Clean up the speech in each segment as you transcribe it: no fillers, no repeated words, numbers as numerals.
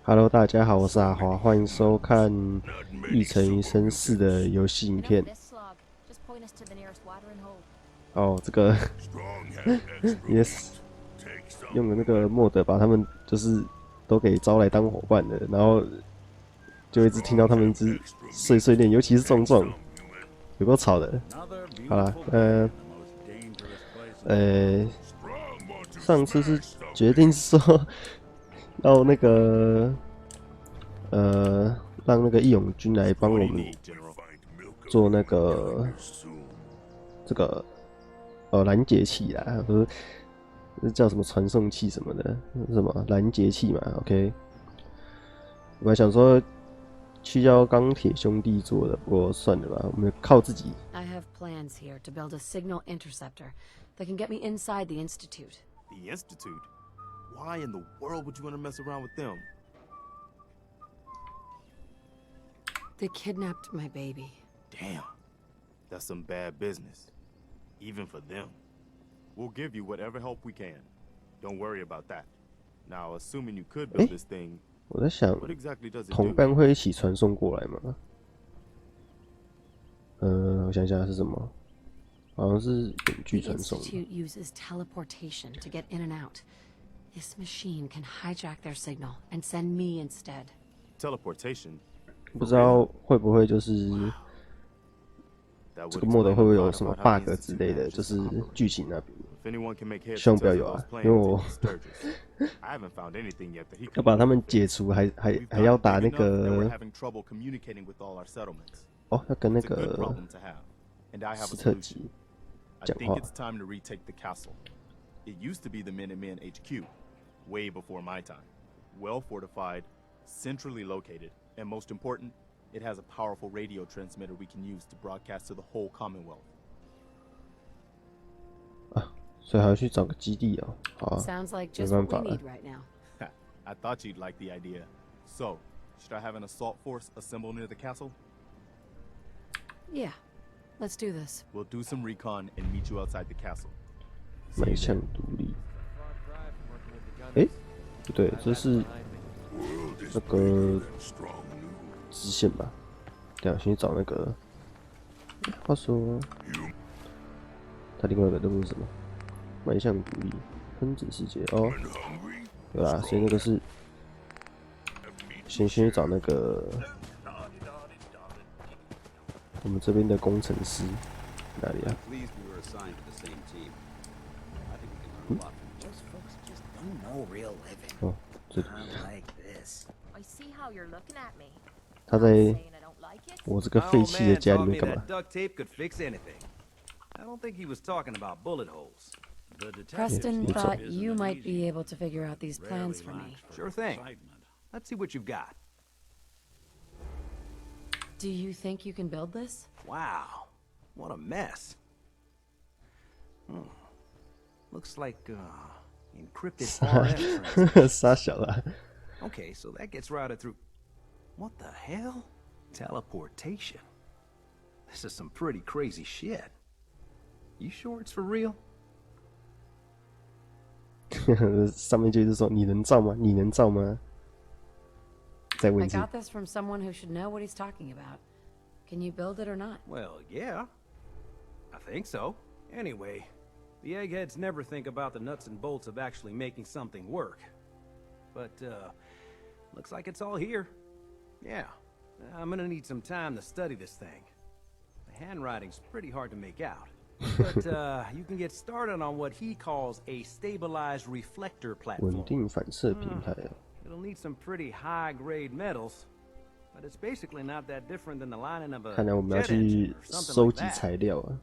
Hello，大家好，我是阿华，欢迎收看《一城一生4》的游戏影片。哦，这个也是用的那个莫德把他们就是都给招来当伙伴的，然后就一直听到他们一直碎碎念，尤其是壮壮，有够吵的。好啦，上次是决定说要那个让那个义勇军来帮我们做那个这个拦截器啦，不是那叫什么传送器什么的，什么拦截器嘛 ？OK， 我还想说去叫钢铁兄弟做的，不过算了吧，我们靠自己。I have plans here to build a signal interceptor that can get me inside the Institute. The Institute? Why in the world would you want to mess around with them? They kidnapped my baby. Damn. That's some bad business. Even for them. We'll give you whatever help we can. Don't worry about that. Now, assuming you could build this thing, 我在想 what exactly does it 同 do? 伴会一起传送过来吗？我想想是什么？好像是远距 The 传送。 Institute uses teleportation to get in and out. This machine can hijack their signal and send me instead. Teleportation? 不知道会不会就是这个末的会不会有什么 bug 之类的，就是剧情那边。 If anyone can make heads 希望 or 不要 tails 有 of 啊 those，因为 plans, 我 it's Sturgis. I haven't found anything yet that he 要 could 把他们 fix. 解除，还 We've 要 gotten 打 big 那 enough that we're 个 having trouble communicating with all our settlements. 哦，要跟那 It's a good 个 problem to have, and I have 史 a 特 solution. 吉 I 讲 think 话。 it's time to retake the castle. It used to be the Minutemen HQ, way before my time. Well fortified, centrally located, and most important, it has a powerful radio transmitter we can use to broadcast to the whole Commonwealth. 所以还要去找个基地哦。好啊， Sounds like 没 just 办 what 法 we 了 need。right now. I thought you'd like the idea. So, should I have an assault force assemble near the castle? Yeah, let's do this. We'll do some recon and meet you outside the castle. 迈向独立。不对，这是那个支线吧？对啊，先去找那个。话说，他另外一个任务是什么？迈向独立，分子世界哦，有啦，所以那个是先去找那个我们这边的工程师哪里啊？哦，这里。他在我这个废弃的家里面干嘛？ I don't think he was talking about bullet holes. The detective Preston it's thought a- you might be able to figure out these plans for me. Sure thing. Let's see what you've got. Do you think you can build this? Wow, what a mess. Looks like encrypted RF transmission. 傻小啦。 Okay, so that gets routed through. What the hell? Teleportation. This is some pretty crazy shit. You sure it's for real? 上面就是说你能造吗？你能造吗？再问 I 一次。 got this from someone who should know what he's talking about. Can you build it or not? Well, yeah. I think so. Anyway, the eggheads never think about the nuts and bolts of actually making something work. But, looks like it's all here. Yeah. I'm gonna need some time to study this thing. The handwriting's pretty hard to make out. But, you can get started on what he calls a stabilized reflector 稳 platform. 定反射平台啊。 It'll need some pretty high-grade metals, but it's basically not that different than the lining of a 看来我们要 jet engine 去 or something 收 like 集 that. 材料啊。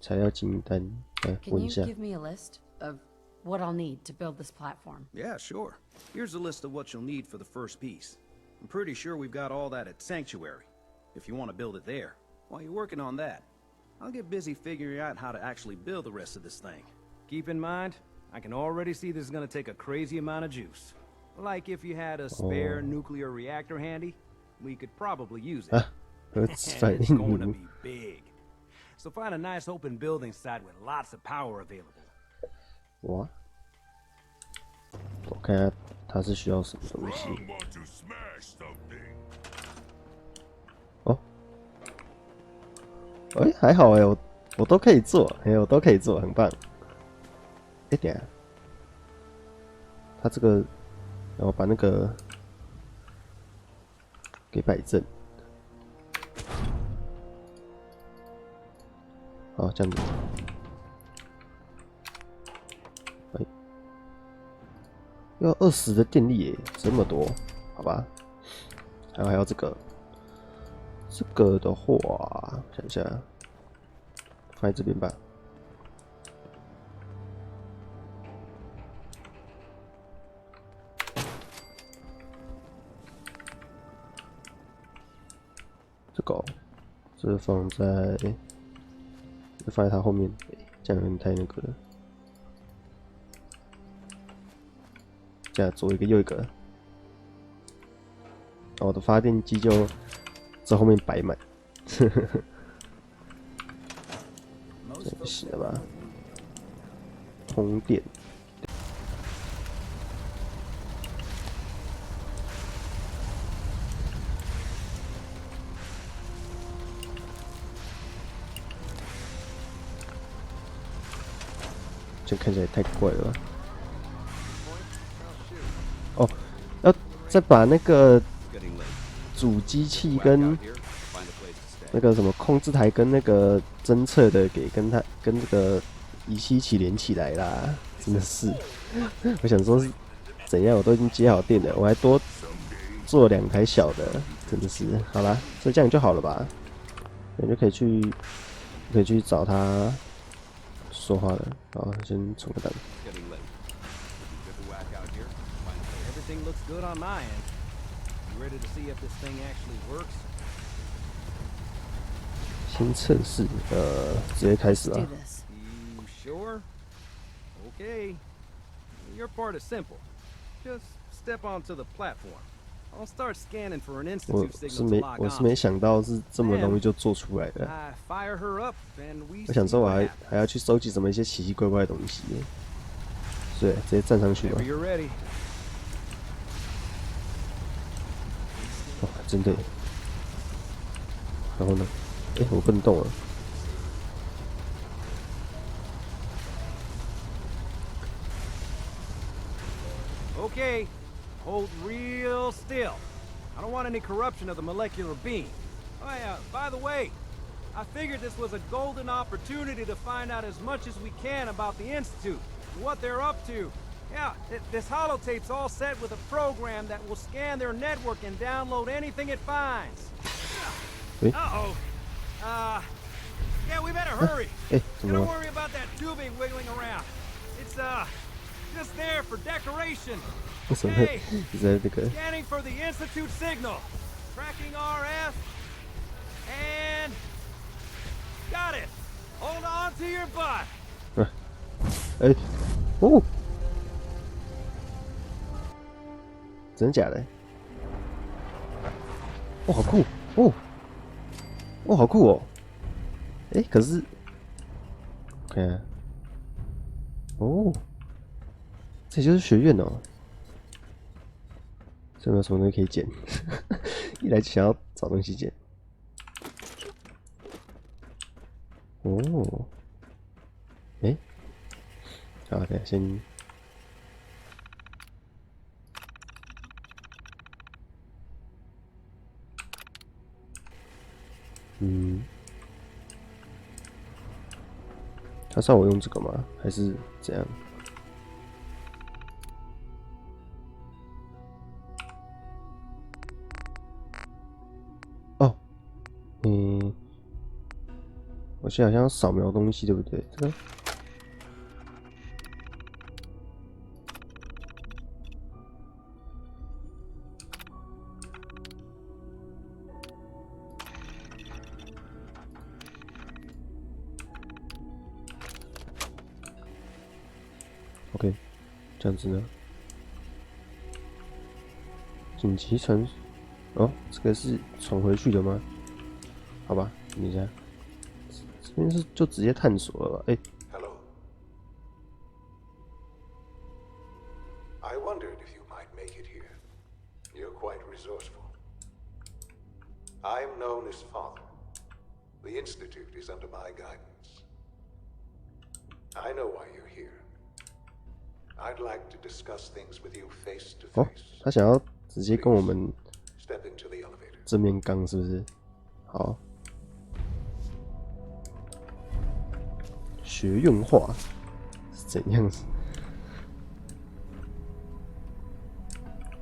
材料清单，来 Can 问一 you 下。 give me a list of what I'll need to build this platform? Yeah, sure. Here's a list of what you'll need for the first piece. I'm pretty sure we've got all that at Sanctuary, if you want to build it there. While you're working on that, I'll get busy figuring out how to actually build the rest of this thing. Keep in mind, I can already see this is going to take a crazy amount of juice. Like if you had a spare nuclear reactor handy, we could probably use it. 核 And 子反 it's 应 going to 炉 be big. So find a nice open building site with lots of power available. 哇！我看下他它是需要什么东西？哦，哎、还好哎、我都可以做，哎、我都可以做，很棒。哎、等一下，它这个，然后把那个给摆正。好，这样子。哎，要20的电力耶，这么多，好吧？还要这个，这个的话，想一下，放在这边吧。这个、哦，这放在它后面，这样有点太那个了。这样左一个右一个，然后我的发电机就在后面摆满，这不行了吧？通电。这看起来太怪了吧。哦，要再把那个主机器跟那个什么控制台跟那个侦测的给跟这个仪器一起连起来啦，真的是。我想说是怎样，我都已经接好电了，我还多做2台小的，真的是。好啦，这样就好了吧？我就可以去找他说话了。好，先存个档。Everything looks good on my end. You ready to see if this thing actually works? 先测试，直接开始 Do 吧。 this. You sure? Okay. Your part is simple. Just step onto the platform. I'll start scanning for an 我 institute 是 signal 没 to log 我是 on. 没想到是这么容易就做出来的。 I fire her up and we 我想 see 说我 what 还 happens. 要去收集什么一些奇奇怪怪的东西，对，直接站上去吧 Whenever。you're ready. 哦，真的耶。然后呢？哎，我不能动了。 Okay, hold real still. I don't want any corruption of the molecular beam. Oh yeah, by the way, I figured this was a golden opportunity to find out as much as we can about the Institute, and what they're up to. Yeah, this holotape's all set with a program that will scan their network and download anything it finds. Uh-oh. Yeah, we better hurry. 哎，怎么 Don't 了？ worry about that tubing wiggling around. It's, just there for decoration. 为什么 Okay, 你在这个？ scanning for the Institute signal. Tracking RF. And... got it. Hold on to your butt. 哎，哦，真的假的？哦，好酷哦！哦，好酷哦！哎，可是，看，哦，这就是学院哦。这有没有什么东西可以捡？一来就想要找东西捡。哦，哎，好，等下先。嗯，他让我用这个吗？还是怎样？哦，嗯，我现在好像要扫描东西，对不对？这个。OK， 这样子呢？紧急传，哦，这个是传回去的吗？好吧，等一下，这边是就直接探索了吧？哎、 Hello. I wondered if you might make I'm known as Father. The Institute is under my guidance. I know why you're here. I'd like to discuss things with you face to 哦， face. 他想要直接跟我们 Step into the elevator. 正面刚是不是？好，学院化是怎样子？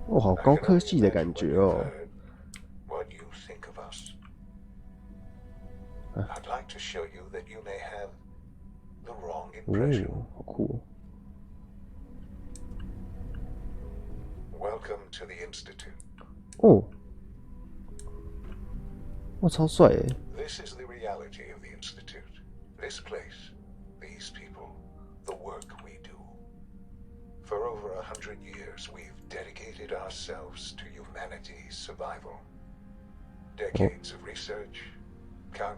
哦，好高科技的感觉哦。 What you think of us. I'd like to show you that you may have the wrong 哦 impression. 好酷哦！ Welcome to the Institute. 哦，哇，超帅诶！ This is the reality of the Institute. This place, these people, the work we do. For over 100 years, we've dedicated ourselves to humanity's survival. Decades of research,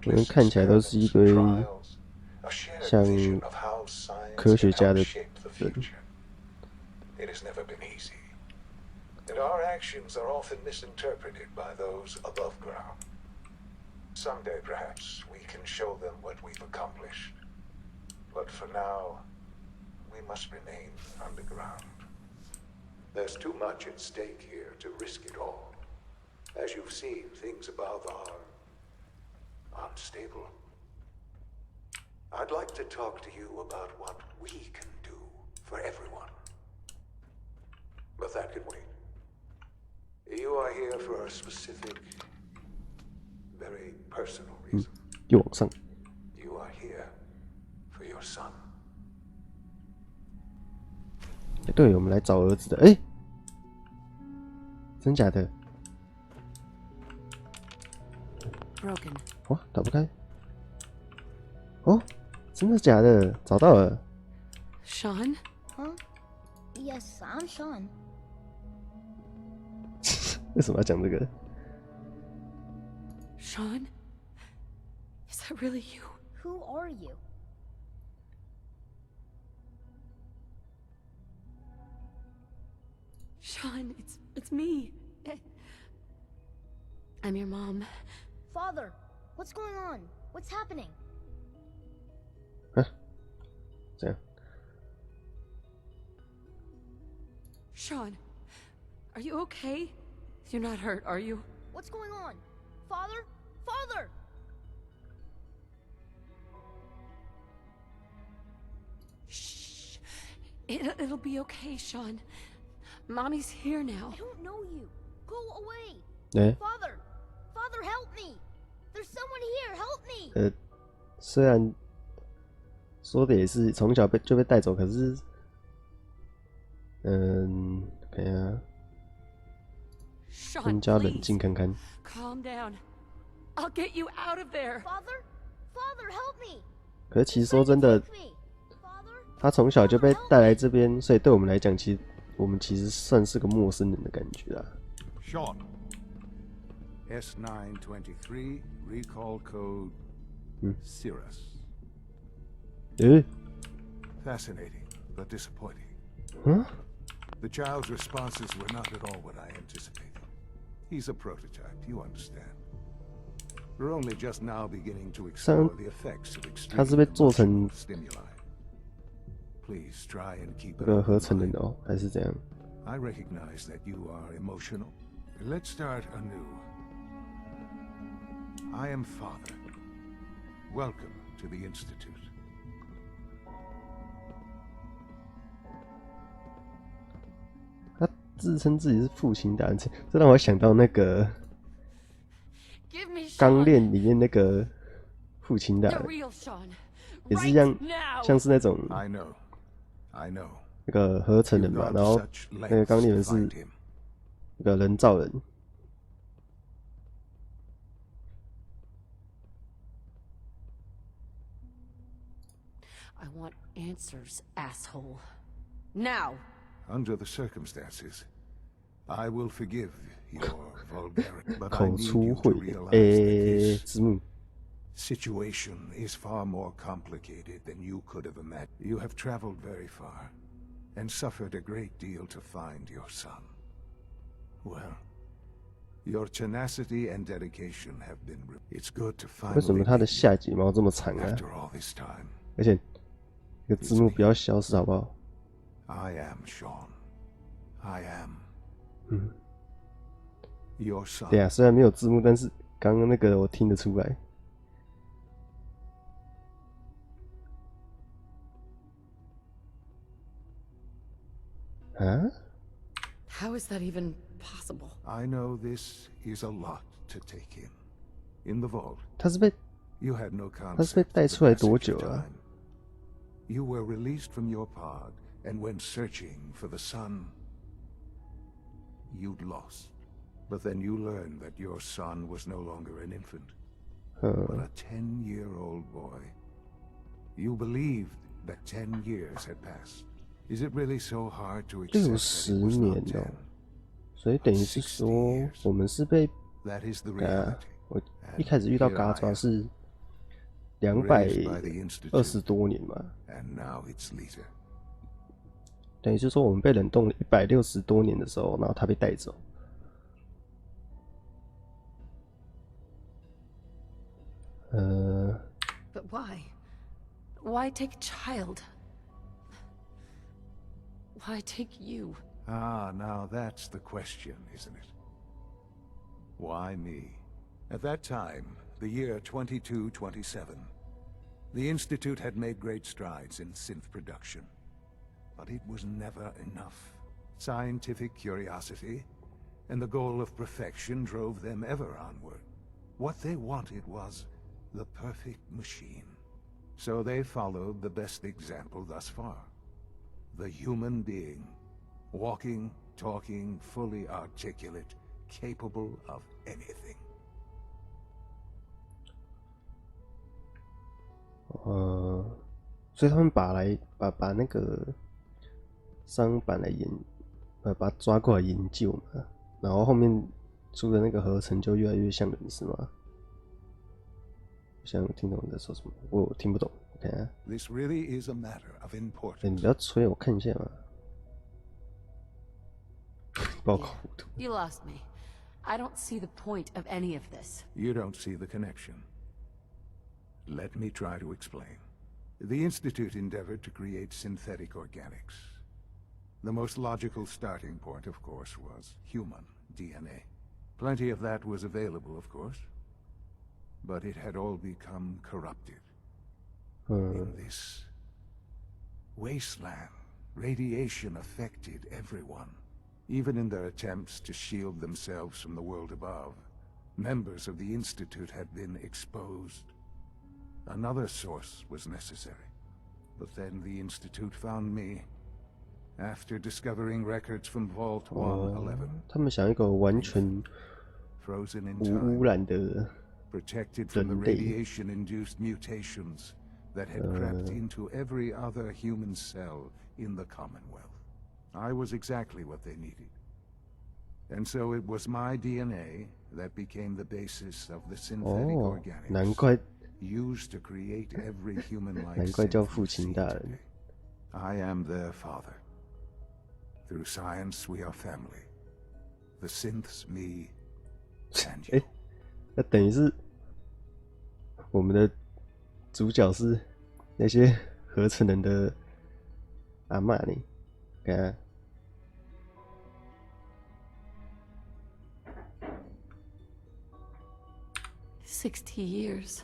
因为 countless 看起来都是一堆 trials, a shared 像 vision of how science 科学 can 家 help 的 shape the 人。 future. It has never been easy. And our actions are often misinterpreted by those above ground. Someday, perhaps, we can show them what we've accomplished. But for now, we must remain underground. There's too much at stake here to risk it all. As you've seen, things above are unstable. I'd like to talk to you about what we can do for everyone. But that can wait. You are here for a specific, very personal reason. 又往上， You are here for your son. 哎，对，我们来找儿子的，哎，真假的？ Broken. 哇，打不开。哦，真的假的？找到了。 Sean? Huh? Yes, I'm Sean. 为什么要讲这个？ Sean? Is that really you? Who are you? Sean, it's me. I'm your mom. Father, what's going on? What's happening? 这样， Sean, are you okay? You're not hurt, are you? What's going on? Father? Father! Shh. It'll be okay, Sean. Mommy's here now. I don't know you. Go away. 哎， Father! Father, help me! There's someone here. Help me! 虽然说的也是从小就被带走，可是，看一下， Sean, 更加冷 please. 静看看。 Calm down. I'll get you out of there. Father? Father, help me! 可是其实说真的， Take me. Father? 他从小就被带来这边，所以对我们来讲，我们其实算是个陌生人的感觉啦。 Sean. S923, recall code Cirrus. 诶， Fascinating, but disappointing. 嗯， The child's responses were not at all what I anticipated. He's a prototype, you understand. We're only just now beginning to explore the effects of 他 extreme 是被做成 emotional stimuli. Please try and keep 这 it 个 open 合成的 mind. 哦，还是怎样？ I recognize that you are emotional. Let's start anew. I am Father. Welcome to the Institute. 他自称自己是父亲大人，这让我想到那个 Give me 钢 Sean. 炼里面那个父亲大 The 人， real Sean. 也是 Right 一样， now. 像是那种 I know. I know. 那个合成 You've 人嘛， gone 然 to 后 such 那个 lengths 钢炼 to 人是 find him. 那个人造人。 I want answers, asshole. Now. Under the circumstances, I will forgive your vulgarity, but I 口 need 出 you 秽 to 言， realize that 诶， this 字幕 situation is far more complicated than you could have imagined. You have traveled very far and suffered a great deal to find your son. Well, Your tenacity and dedication have been. It's good to 为什么 finally. 它的下睫毛这么长啊？ After all this time, 而且这个字幕不要消失好不好？ I am Sean. I am 嗯， your son. 对啊，虽然没有字幕，但是刚刚那个我听得出来。啊？ How is that even possible? I know this is a lot to take in. In the vault, 他是被 you had no 他是被 concept 带 of 出 the 来多 passage 久 of 啊？ time. You were released from your pod and went searching for the sun you'd lost. But then you learned that your son was no longer an infant, but a 10-year-old boy. You believed that 10 years had passed. Is it really so hard to accept that 60 it was 年 not 哦， 10? 所以等于是说我们是被 That is the 啊 reality. 我一开始遇到嘎抓是220多年嘛， And now it's Lita. 等于是说我们被冷冻了160多年的时候，然后他被带走。But why? Why take a child? Why take you? Ah, now that's the question, isn't it? Why me? At that time, the year 2227, the Institute had made great strides in synth production. But it was never enough. Scientific curiosity and the goal of perfection drove them ever onward. What they wanted was the perfect machine. So they followed the best example thus far. The human being. Walking, talking, fully articulate, capable of anything. 所以他们把那个商版来把它抓过来研究嘛，然后后面出的那个合成就越来越像人，是吗？想听懂你在说什么？我听不懂，我看下。 This really is a matter of 你 importance. 不要催我看一下嘛。报告糊涂。 You lost me. I don't see the point of any of this. You don't see the connection. Let me try to explain. The Institute endeavored to create synthetic organics. The most logical starting point, of course, was human DNA. Plenty of that was available, of course. But it had all become corrupted. In this wasteland, radiation affected everyone. Even in their attempts to shield themselves from the world above, members of the Institute had been exposed. Another source was necessary. But then the Institute found me. After discovering records from Vault 111, 他们想一个完全 frozen in 无 time, 污染的 protected from the 人类。 radiation-induced mutations that had crept into every other human cell in the Commonwealth. I was exactly what they needed. And so it was my DNA that became the basis of the synthetic 哦， organics 难怪 used to create every human-like 难怪叫 synth 父 you 亲 see 大人。 today. I am their father. Through science, we are family. The synths, me, and 哎 you.，那等于是我们的主角是那些合成人的阿嬷呢？看啊， 60 years.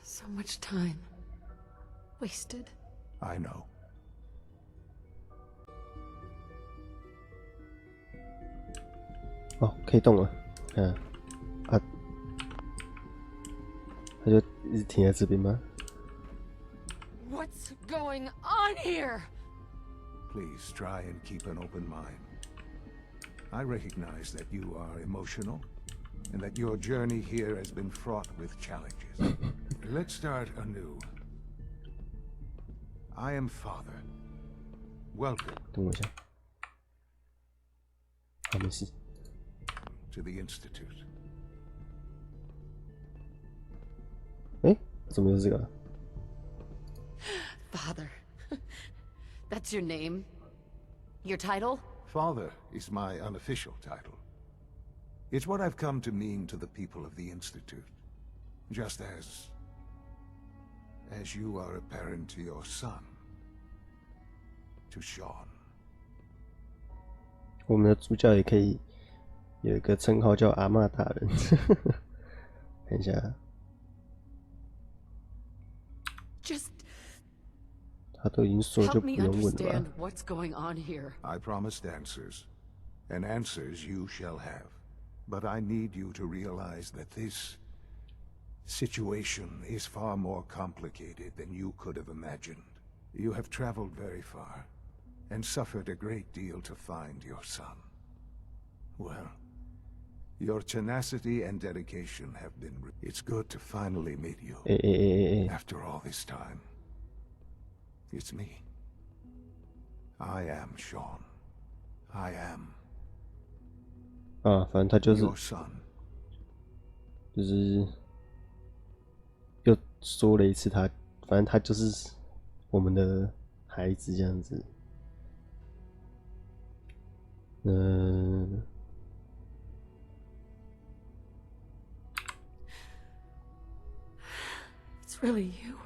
So much time. Wasted. I know. 哦，可以动了，看啊，啊，他就一直停在这边吗？ What's going on here? Please try and keep an open mind. I recognize that you are emotional, and that your journey here has been fraught with challenges. Let's start anew. I am Father. Welcome 等我一下，好，没事。 to the Institute. 哎，怎么又是这个？ Father. That's your name? Your title? Father is my unofficial title. It's what I've come to mean to the people of the Institute. Just as you are a parent to your son, to Sean. 我们的主角也可以有一个称号叫阿嬷大人。看一下， Just 他都已经说就 help 不 me 用问了 understand 吧？ what's going on here. I promised answers, and answers you shall have. But I need you to realize that this situation is far more complicated than you could have imagined. You have traveled very far, and suffered a great deal to find your son. Well, your tenacity and dedication have been... It's good to finally meet you. After all this time. It's me. I am Sean. I am 啊，反正他就是 your son. 就是又说了一次他，反正他就是我们的孩子这样子。It's really you.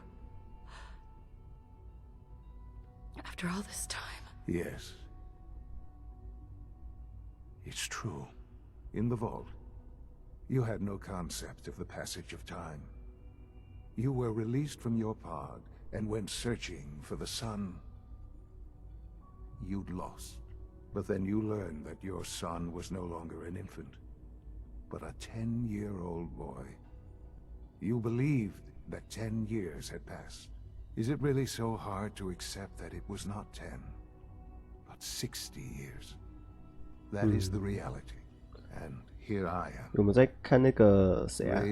After all this time. Yes. It's true. In the vault, you had no concept of the passage of time. You were released from your pod and went searching for the son you'd lost. But then you learned that your son was no longer an infant, but a 10-year-old boy. You believed that 10 years had passed. Is it really so hard to accept that it was not 10, but 60 years? That is the reality. And here I am. 我们在看那个谁啊，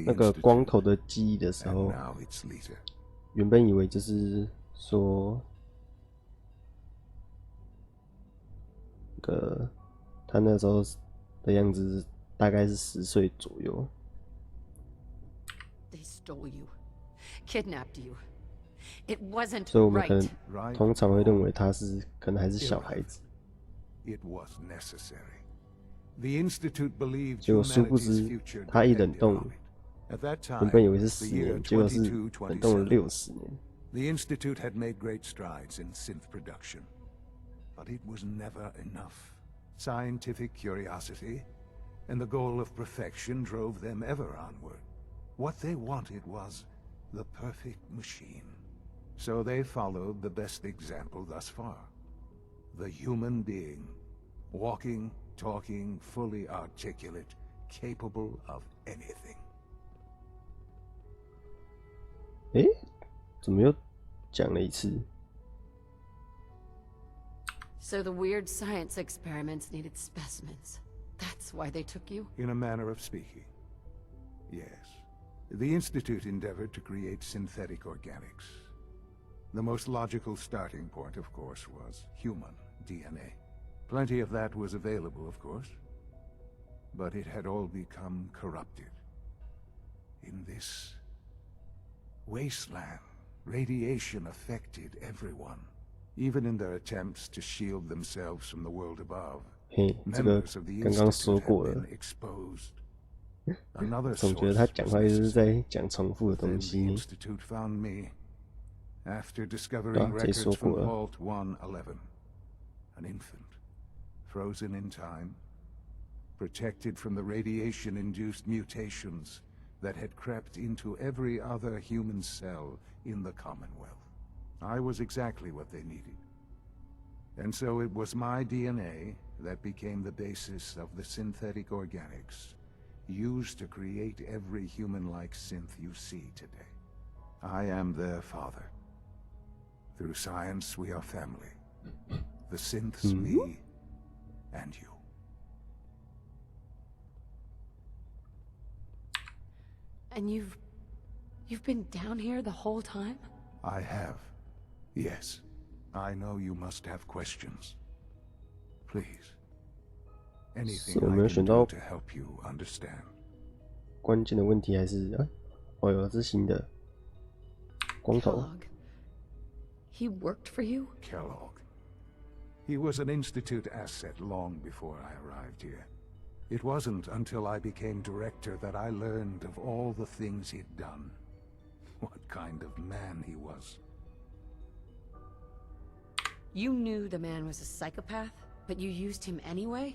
那个光头的记忆的时候，原本以为就是说，他那时候的样子大概是10岁左右。They stole you, kidnapped you. It wasn't 所以我们可 right. 能通常会认为他是可能还是小孩子。It was necessary. The Institute believed 结果殊不 humanity's 知 future 他一冷 depended 冻 on it. At that 原 time, 本以为是 the 10 year 年，结果是冷冻了2227, 60年。 the Institute had made great strides in synth production. But it was never enough. Scientific curiosity and the goal of perfection drove them ever onward. What they wanted was the perfect machine. So they followed the best example thus far. The human being. Walking, talking, fully articulate, capable of anything. 诶，怎么又讲了一次？ So the weird science experiments needed specimens. That's why they took you? In a manner of speaking. Yes. The Institute endeavored to create synthetic organics. The most logical starting point, of course, was human DNA. Plenty of that was available, of course. But it had all become corrupted. In this wasteland, radiation affected everyone. Even in their attempts to shield themselves from the world above, 嘿，这个 members of the 刚刚说 Institute 过 had 了 been。exposed. Another 总 source 觉得他 was 讲话就是在 necessary. 讲重复的 Then 东 the 西。 Institute found me after discovering 对啊，这也 records 说 from 过了。 Vault 111. An infant, frozen in time, protected from the radiation-induced mutations that had crept into every other human cell in the Commonwealth. I was exactly what they needed. And so it was my DNA that became the basis of the synthetic organics used to create every human-like synth you see today. I am their father. Through science, we are family. The synths, me, and you. And you've been down here the whole time? I have. Yes. I know you must have questions. Please. Anything 是我没 I 有 can 选 do 到 to help you understand. 关键的问题还是哦哟，这是新的光头。 Kellogg. He worked for you? Kellogg. He was an Institute asset long before I arrived here. It wasn't until I became director that I learned of all the things he'd done. What kind of man he was. You knew the man was a psychopath, but you used him anyway?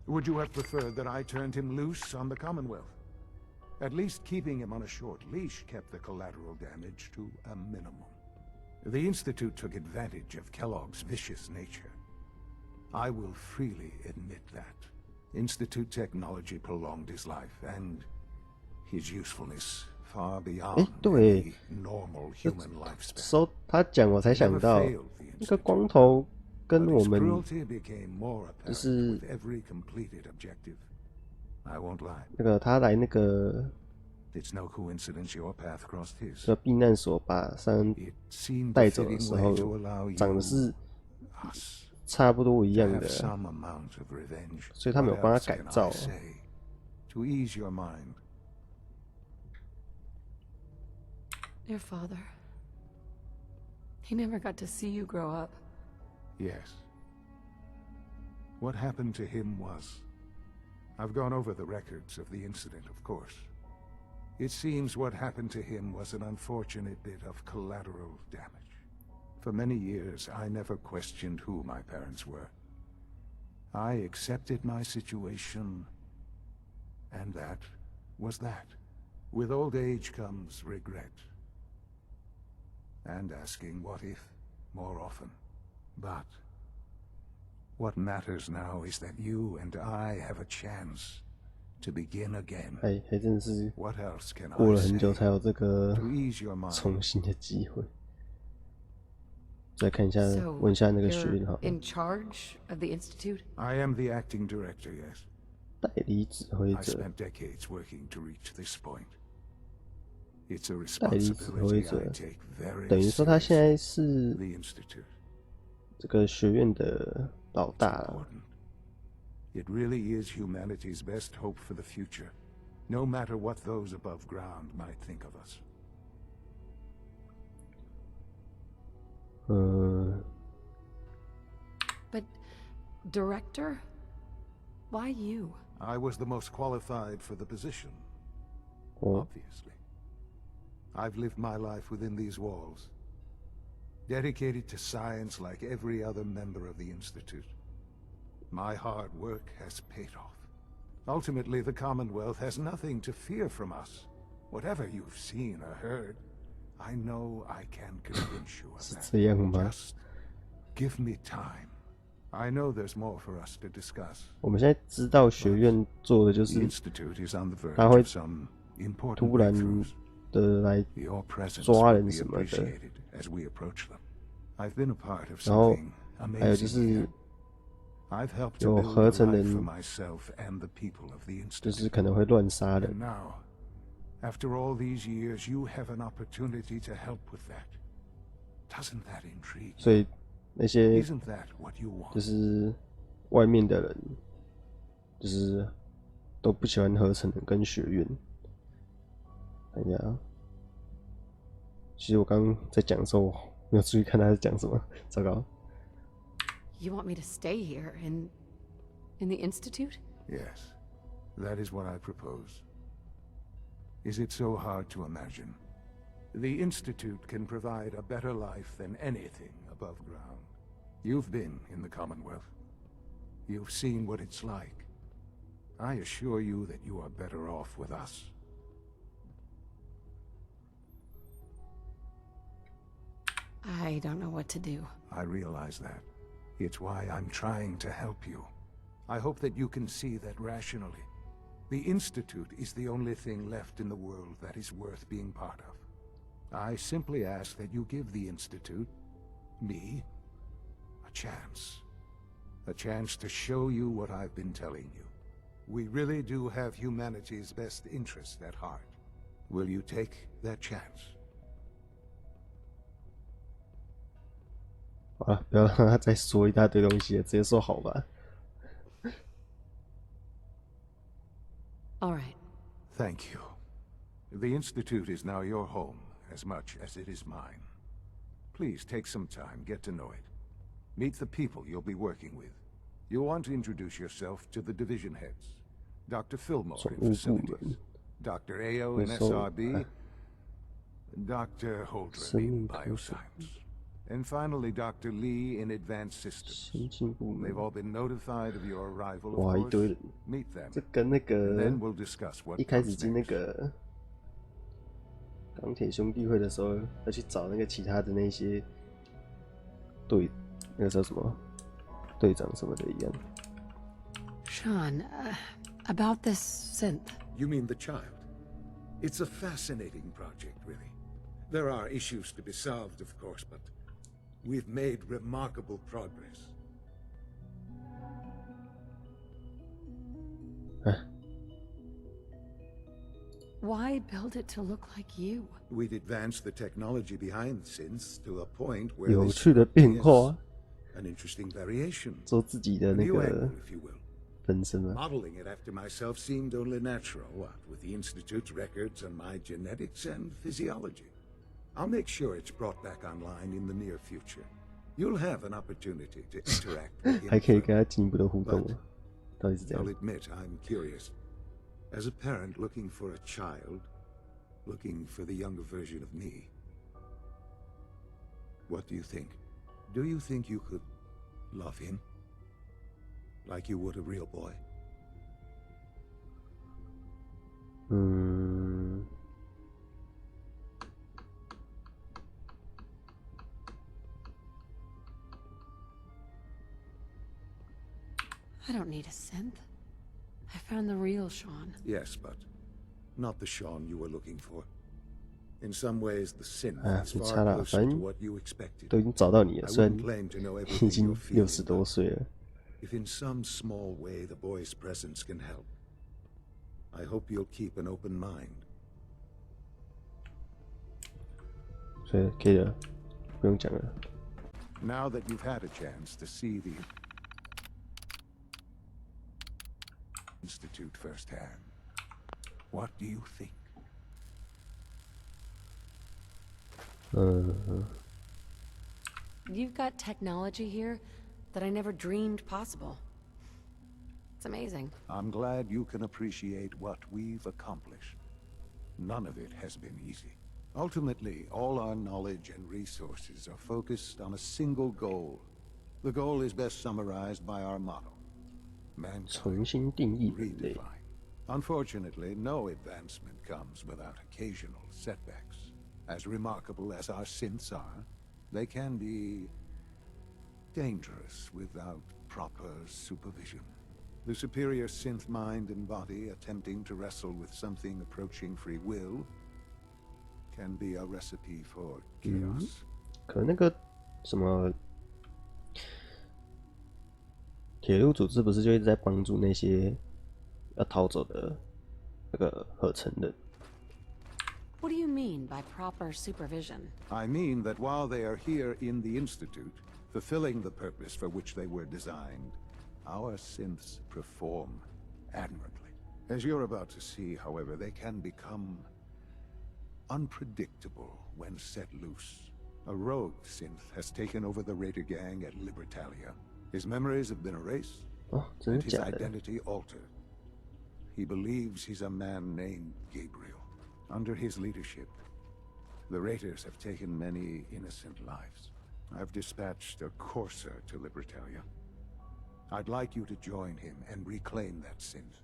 Would you have preferred that I turned him loose on the Commonwealth? At least keeping him on a short leash kept the collateral damage to a minimum. The Institute took advantage of Kellogg's vicious nature. I will freely admit that. Institute technology prolonged his life, and his usefulness far beyond any normal human lifespan. 说他讲我才想到，那个光头跟我们就是那个他来那个避难所把三人带走的时候，长得是差不多一样的，所以他们有帮他改造。Your father. He never got to see you grow up. Yes. What happened to him was... I've gone over the records of the incident, of course. It seems what happened to him was an unfortunate bit of collateral damage. For many years, I never questioned who my parents were. I accepted my situation, and that was that. With old age comes regret. And asking what if more often. But what matters now is that you and I have a chance to begin again. 还真的是 What else can 过 I 了很久 say 才有这个 to ease your mind? 重新的机会。再看一下， So 问一下那个学 you're 院好了， in charge of the Institute? I am the acting director, yes. 代理指挥 I 者， spent decades working to reach this point. It's a 代理指挥 responsibility 者 I take very 等于说他现在 seriously. 是 The Institute. 这个学院的老大了。 It really is humanity's best hope for the future, no matter what those above ground might think of us. But director? Why you? I was the most qualified for the position, 哦， obviously. I've lived my life within these walls, dedicated to science like every other member of the Institute. My hard work has paid off. Ultimately, the Commonwealth has nothing to fear from us. Whatever you've seen or heard, I know I can convince you of 是 that. 这样吗？ Just give me time. I know there's more for us to discuss. 我们现在知道学院做的就 The 是 Institute is on the 他 verge 会 of some important 突然 breakthroughs. 的来 Your presence 抓 will 人 be 什么的， appreciated as we approach them. I've been a part of 然后 something 还有就 amazing 是 here. I've helped to 有 build 合 a 成 life 人 for myself and the people of the 就 Institute. 是可能会乱杀 And 人， now, after all these years, you have an opportunity to help with that. Doesn't that intrigue 所 you? 以那些 Isn't that what you 就 want? 是外面的人，就是都不喜欢合成人跟学院。看一下啊，其实我刚刚在讲的时候，我没有注意看他在讲什么，糟糕。 You want me to stay here in the Institute? Yes, that is what I propose. Is it so hard to imagine? The Institute can provide a better life than anything above ground. You've been in the Commonwealth. You've seen what it's like. I assure you that you are better off with us. I don't know what to do. I realize that. It's why I'm trying to help you. I hope that you can see that rationally. The Institute is the only thing left in the world that is worth being part of. I simply ask that you give the Institute, me, a chance. A chance to show you what I've been telling you. We really do have humanity's best interest at heart. Will you take that chance? 好了，不要让他再说一大堆东西了，直接说好吧。 All right. Thank you. The Institute is now your home, as much as it is mine. Please take some time, get to know it. Meet the people you'll be working with. You want to introduce yourself to the division heads. Dr. Fillmore 宠 in 物部 facilities, 门 Dr. Ao in 回收 SRB, Dr. Holdren 生 in 命科学 bioscience, and finally Dr. Lee in advanced systems. 先进部门 They've all been notified of your arrival, 哇 of 一堆 course. 人， Meet them, 这跟那 and 个 then we'll discuss what 一开始 comes 进那 next. 个钢铁兄弟会的时候，要去找那个其他的那些队，那个叫什么队长什么的一样。 Sean, about this synth. You mean the child? It's a fascinating project, really. There are issues to be solved, of course, but we've made remarkable progress. Why build it to look like you? We'd advanced the technology behind synths to a point where 有 they 趣的 struck me 变 as 化， an interesting variation. 做自己的 A 那 new 个 angle, if you will. 分身嘛。 Modeling it after myself seemed only natural, what, with the Institute's records on my genetics and physiology. I'll make sure it's brought back online in the near future. You'll have an opportunity to interact with him 还可以 further. 跟他进一步的互动啊，到底是怎 I'll 样？ admit I'm curious. As a parent looking for a child, looking for the younger version of me, what do you think? Do you think you could love him? Like you would a real boy? 嗯， I don't need a synth. I found the real Sean. Yes, but not the Sean you were looking for. In some ways, the synth 啊， is 没 far 差啦， closer 反 to 正 what you expected. 都已经找到你了， I 虽然 wouldn't claim to know 已 everything 经 you're feeling, 60多 but 岁了。 if in some small way the boy's presence can help, I hope you'll keep an open mind. 所以可以了，不用讲了。 Now that you've had a chance to see the Institute firsthand, what do you think? 嗯， You've got technology here that I never dreamed possible. It's amazing. I'm glad you can appreciate what we've accomplished. None of it has been easy. Ultimately, all our knowledge and resources are focused on a single goal. The goal is best summarized by our motto: mankind 重新定义人类。 redefined. Unfortunately, no advancement comes without occasional setbacks. As remarkable as our synths are, they can be dangerous without proper supervision. The superior synth mind and body attempting to wrestle with something approaching free will can be a recipe for chaos. 可能那个什么铁路组织不是就一直在帮助那些要逃走的那个合成人？ What do you mean by proper supervision? I mean that while they are here in the Institute, fulfilling the purpose for which they were designed, our synths perform admirably. As you're about to see, however, they can become unpredictable when set loose. A rogue synth has taken over the Raider gang at Libertalia. His memories have been erased, 哦，真 and 的 his 假的？ identity altered. He believes he's a man named Gabriel. Under his leadership, the Raiders have taken many innocent lives. I've dispatched a courser to Libertalia. I'd like you to join him and reclaim that synth.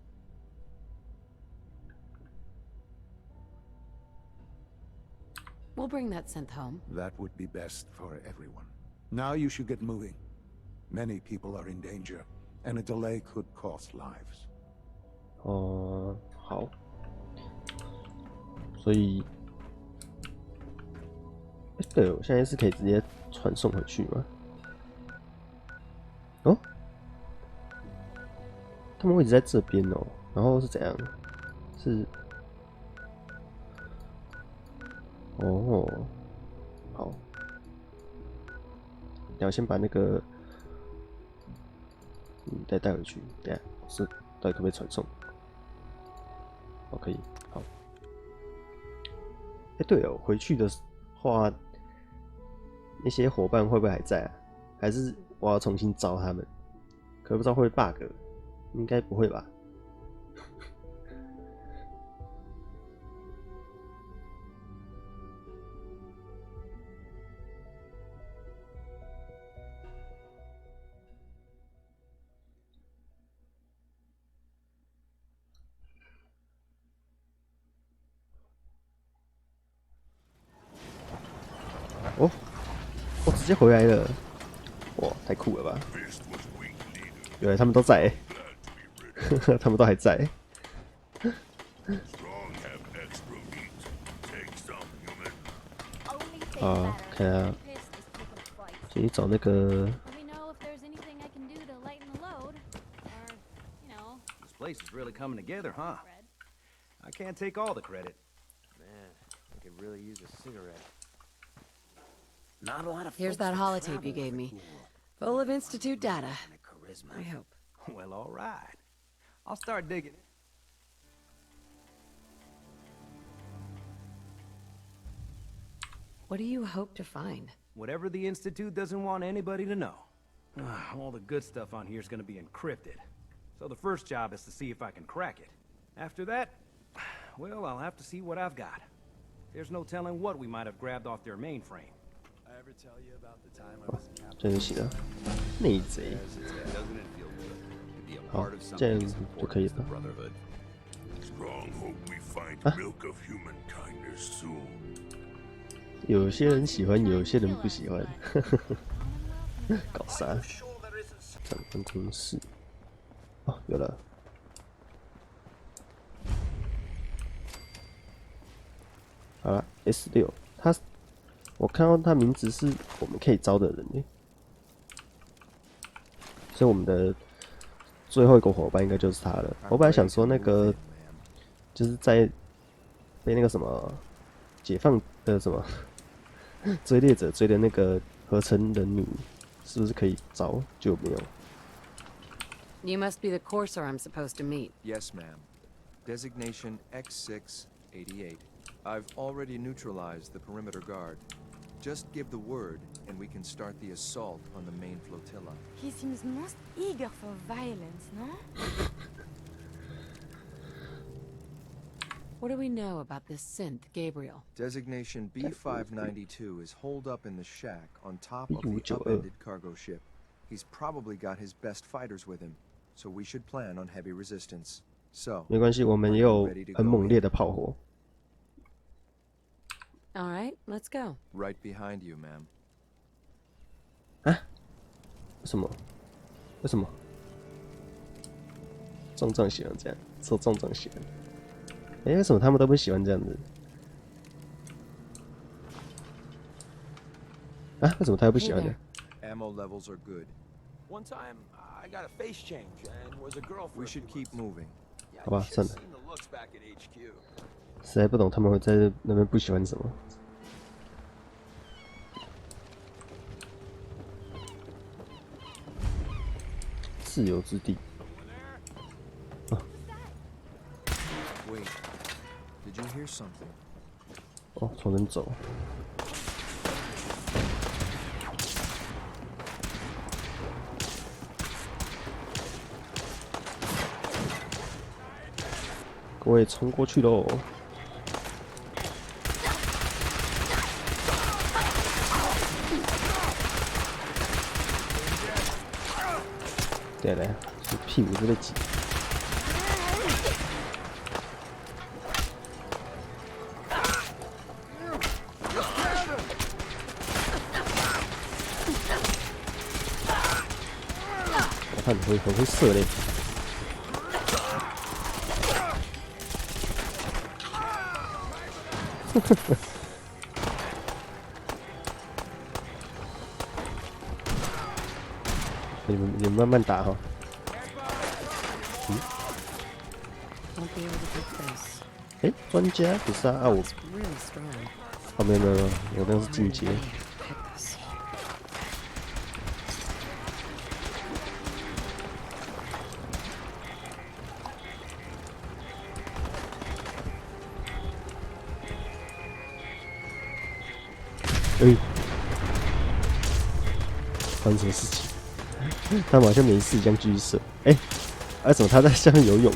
We'll bring that synth home. That would be best for everyone. Now you should get moving. Many people are in danger, and a delay could cost lives. 哦，好。所以，对，我现在是可以直接传送回去吗？哦，他们位置在这边哦，然后是怎样？是，哦，好，然后先把那个，再带回去。等一下是到底可不可以传送？哦，可以，好。对哦，回去的话，那些伙伴会不会还在啊？还是我要重新找他们？可不知道会 bug， 应该不会吧？哦，我直接回来了，哇，太酷了吧！原来他们都在，他们都还在。啊，看啊，先去找那个。This place is really coming together, huh? I can't take all the credit. Man, I could really use a cigarette. Not a lot of Here's that holotape you gave me. Full of Institute data. I hope. Well, all right. I'll start digging. What do you hope to find? Whatever the Institute doesn't want anybody to know. All the good stuff on here is going to be encrypted. So the first job is to see if I can crack it. After that, well, I'll have to see what I've got. There's no telling what we might have grabbed off their mainframe. 真行啊，内贼。好，这样就可以了。啊，有些人喜欢，有些人不喜欢。搞啥？长官公式。哦，有了。好了 ，S6，我看到他名字是我们可以招的人耶，所以我们的最后一个伙伴应该就是他了。我本来想说那个就是在被那个什么解放的什么追猎者追的那个合成人女，是不是可以招？就没有。You must be the courser I'm supposed to meet. Yes, ma'am. Designation X688. I've already neutralized the perimeter guard. Just give the word, and we can start the assault on the main flotilla. He seems most eager for violence, no? What do we know about this synth, Gabriel? Designation B592 is holed up in the shack on top of the upended cargo ship. He's probably got his best fighters with him, so we should plan on heavy resistance. So, 没关系，我们也有很猛烈的炮火。All right, let's go. Right behind you, ma'am. 啊？为什么？为什么？壮壮喜欢这样，说壮壮喜欢。哎，为什么他们都不喜欢这样子？啊？为什么他又不喜欢呢？ Ammo levels are good. One time, I got a face change and was a girl for We a should few keep months. moving. 好吧，算了。 Seen the looks back at HQ. 实在不懂他们会在那边不喜欢什么。自由之地。啊 Wait, did you hear something? 哦，从人走。各位冲过去喽！对了，这屁股都被挤。我看你会很会射嘞。你们慢慢打哈。嗯。哎，专家不是啊，我。哦，没有，我那是进阶。哎，发生什么事情？他们好像没事，这样继续射。哎、啊，怎么他在下面游泳？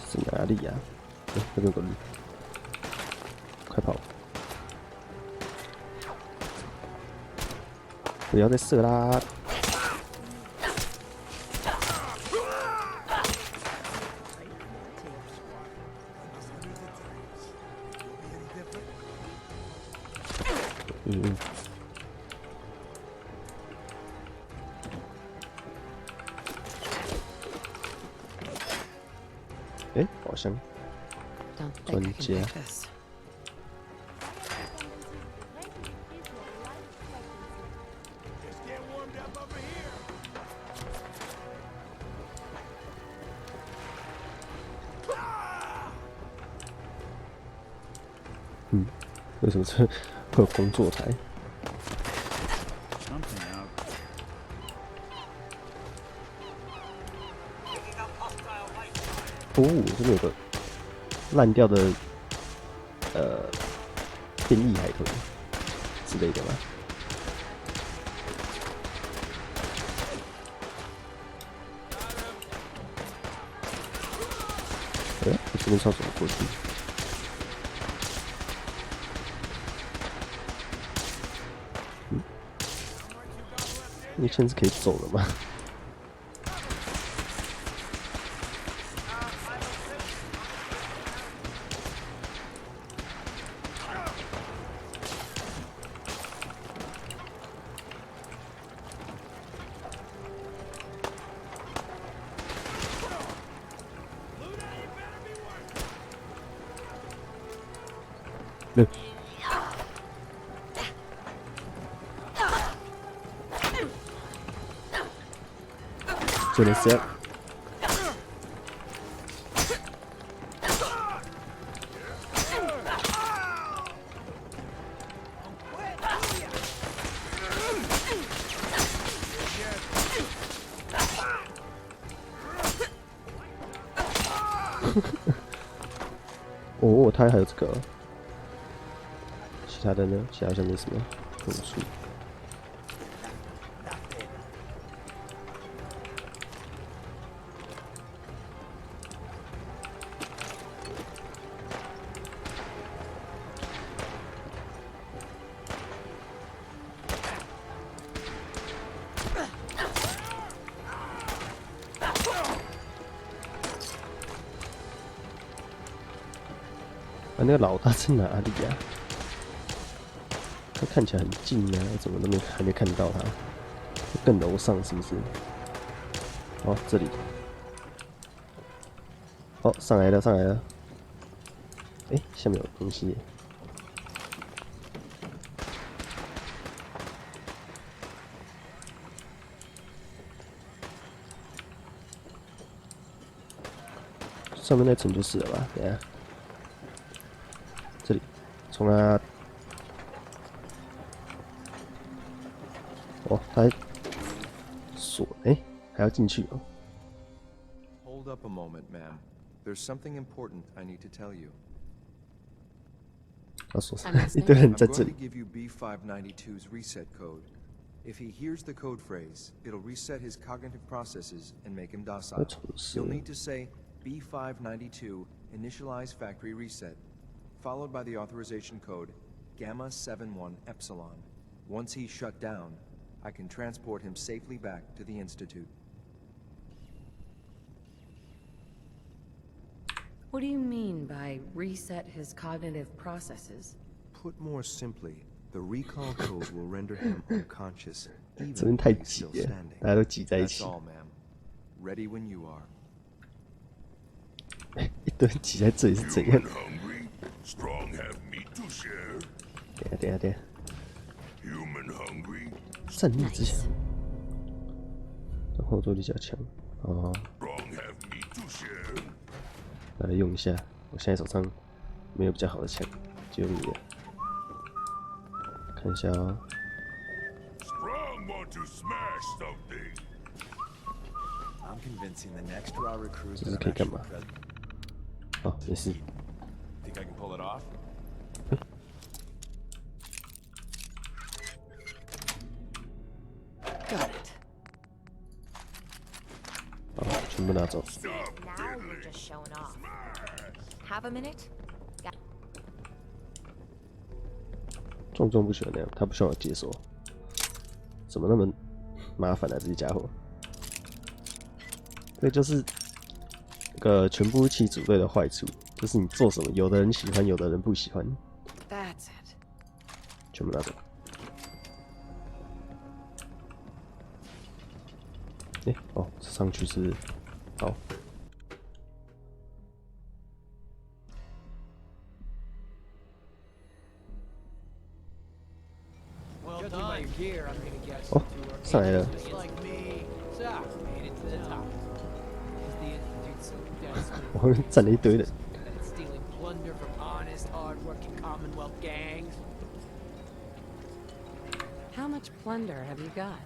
是哪里呀、那边有个路，快跑！不要再射啦！嗯。哎，好像 Don't think I 专 can 家 take this. 为什么这会有工作台？哦，这边有个烂掉的变异海豚之类的吧？哎，我这边是要怎么过去？你现在是可以走了吗？就能这样。哦，它还有这个，其他的呢？其他好像没什么用处。啊，那个老大在哪里呀、他看起来很近啊，怎么都还没看到他？更楼上是不是？哦，这里。哦，上来了，上来了。哎，下面有东西耶。上面那层就是了吧？等一下。这里，从啊，哦，他还锁，哎，还要进去哦。Hold up a moment, ma'am. There's something important I need to tell you. 他锁上 I'm listening. 一堆人 I'm 在 going 这 to 里。 give you B592's reset code. If he hears the code phrase, it'll reset his cognitive processes and make him docile. 要重设 You'll need to say B592 initialize factory reset, followed by the authorization code Gamma 71 Epsilon. Once he's shut down, I can transport him safely back to the Institute. What do you mean by reset his cognitive processes? Put more simply, the recall code will render him unconscious, 这边 even 太 when he's 挤 still 了， standing. 大家都挤在一 That's 起， all, ma'am. Ready when you are. 一堆人挤在这里是怎样？ Hungry? Strong have meat to share. 等一下，等一下，等一下， Human hungry? 战力之强，后坐力较强。哦， Strong have meat to share. 拿来用一下。我现在手上没有比较好的枪，就用你的。看一下哦。Strong want to smash something. 这是可以干嘛？哦，没事。 Think I can pull it off? 好，全部拿走。 Now you're just showing off. Have a minute? 壮壮不喜欢那样，他不希望我解锁。怎么那么麻烦啊，这些家伙！这就是那个全部一起组队的坏处，就是你做什么，有的人喜欢，有的人不喜欢。 That's it. 全部拿走。哦，上去是好。 哦，上来了。我后面站了一堆人。How much plunder have you got?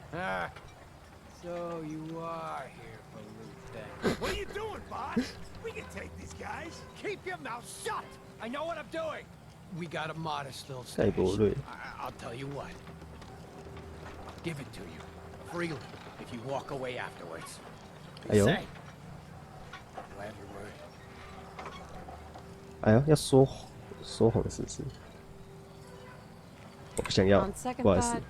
So you are here for loot then. What are you doing, boss? We can take these guys. Keep your mouth shut. I know what I'm doing. We got a modest little stash. I'll tell you what. I'll give it to you freely if you walk away afterwards. Say. I'll have your word. 哎呀，要说谎是不是？我不想要，不好意思。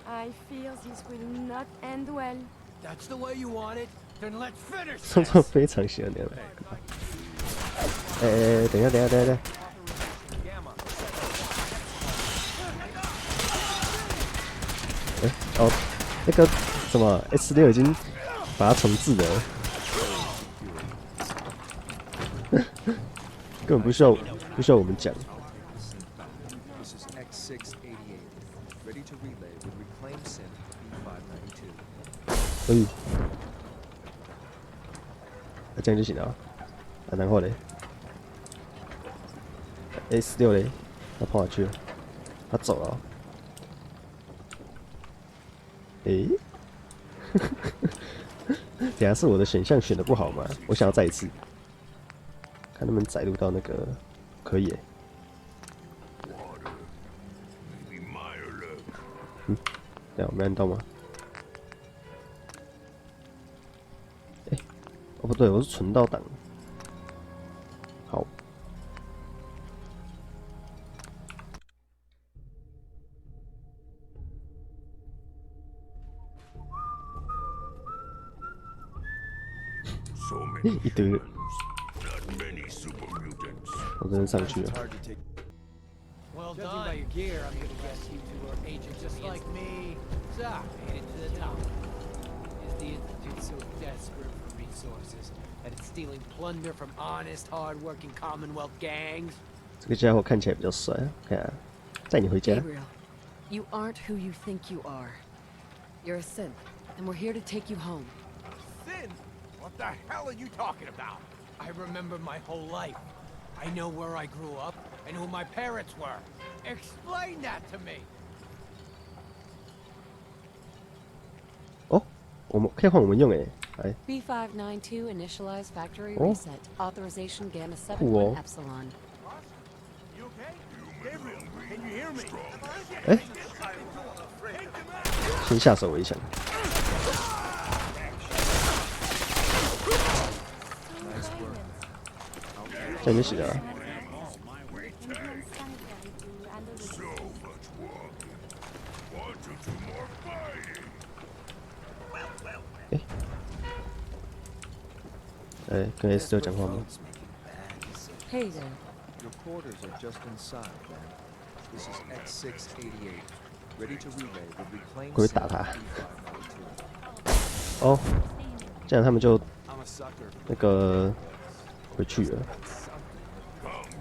I feel this will not end well. That's the way you want it. Then let's finish. 壮壮非常喜欢那样。等一下。哦，那个什么 S6已经把它重置了，根本不需要我们讲。 可以，这样就行了。然后嘞 ，S6嘞，他跑哪去了？他走了。等下是我的选项选的不好吗？我想要再一次，看能不能载入到那个，可以。等下我没按到吗？ 哦，不对，我是存到档。好。一堆人。我真的上去了。 Well done. By your gear, I'm gonna guess you two are agents just like me. So, made it to the top. Is the Institute so desperate for resources that it's stealing plunder from honest, hard-working Commonwealth gangs? 这个家伙看起来比较帅，看啊，载你回家。 Gabriel, you aren't who you think you are. You're a synth, and we're here to take you home. Sin? What the hell are you talking about? I remember my whole life. I know where I grew up and who my parents were. Explain that to me. 哦，我们可以换我们用诶，来。 B592 initialize factory reset. Authorization gamma 71 epsilon. You okay? Gabriel, can you hear me? 哎，先下手为强。这样就行了。跟 S6讲话吗 Hey there. Your quarters are just inside, man. This is X688, ready to relay the reclaimed 会打他。哦，这样他们就那个回去了。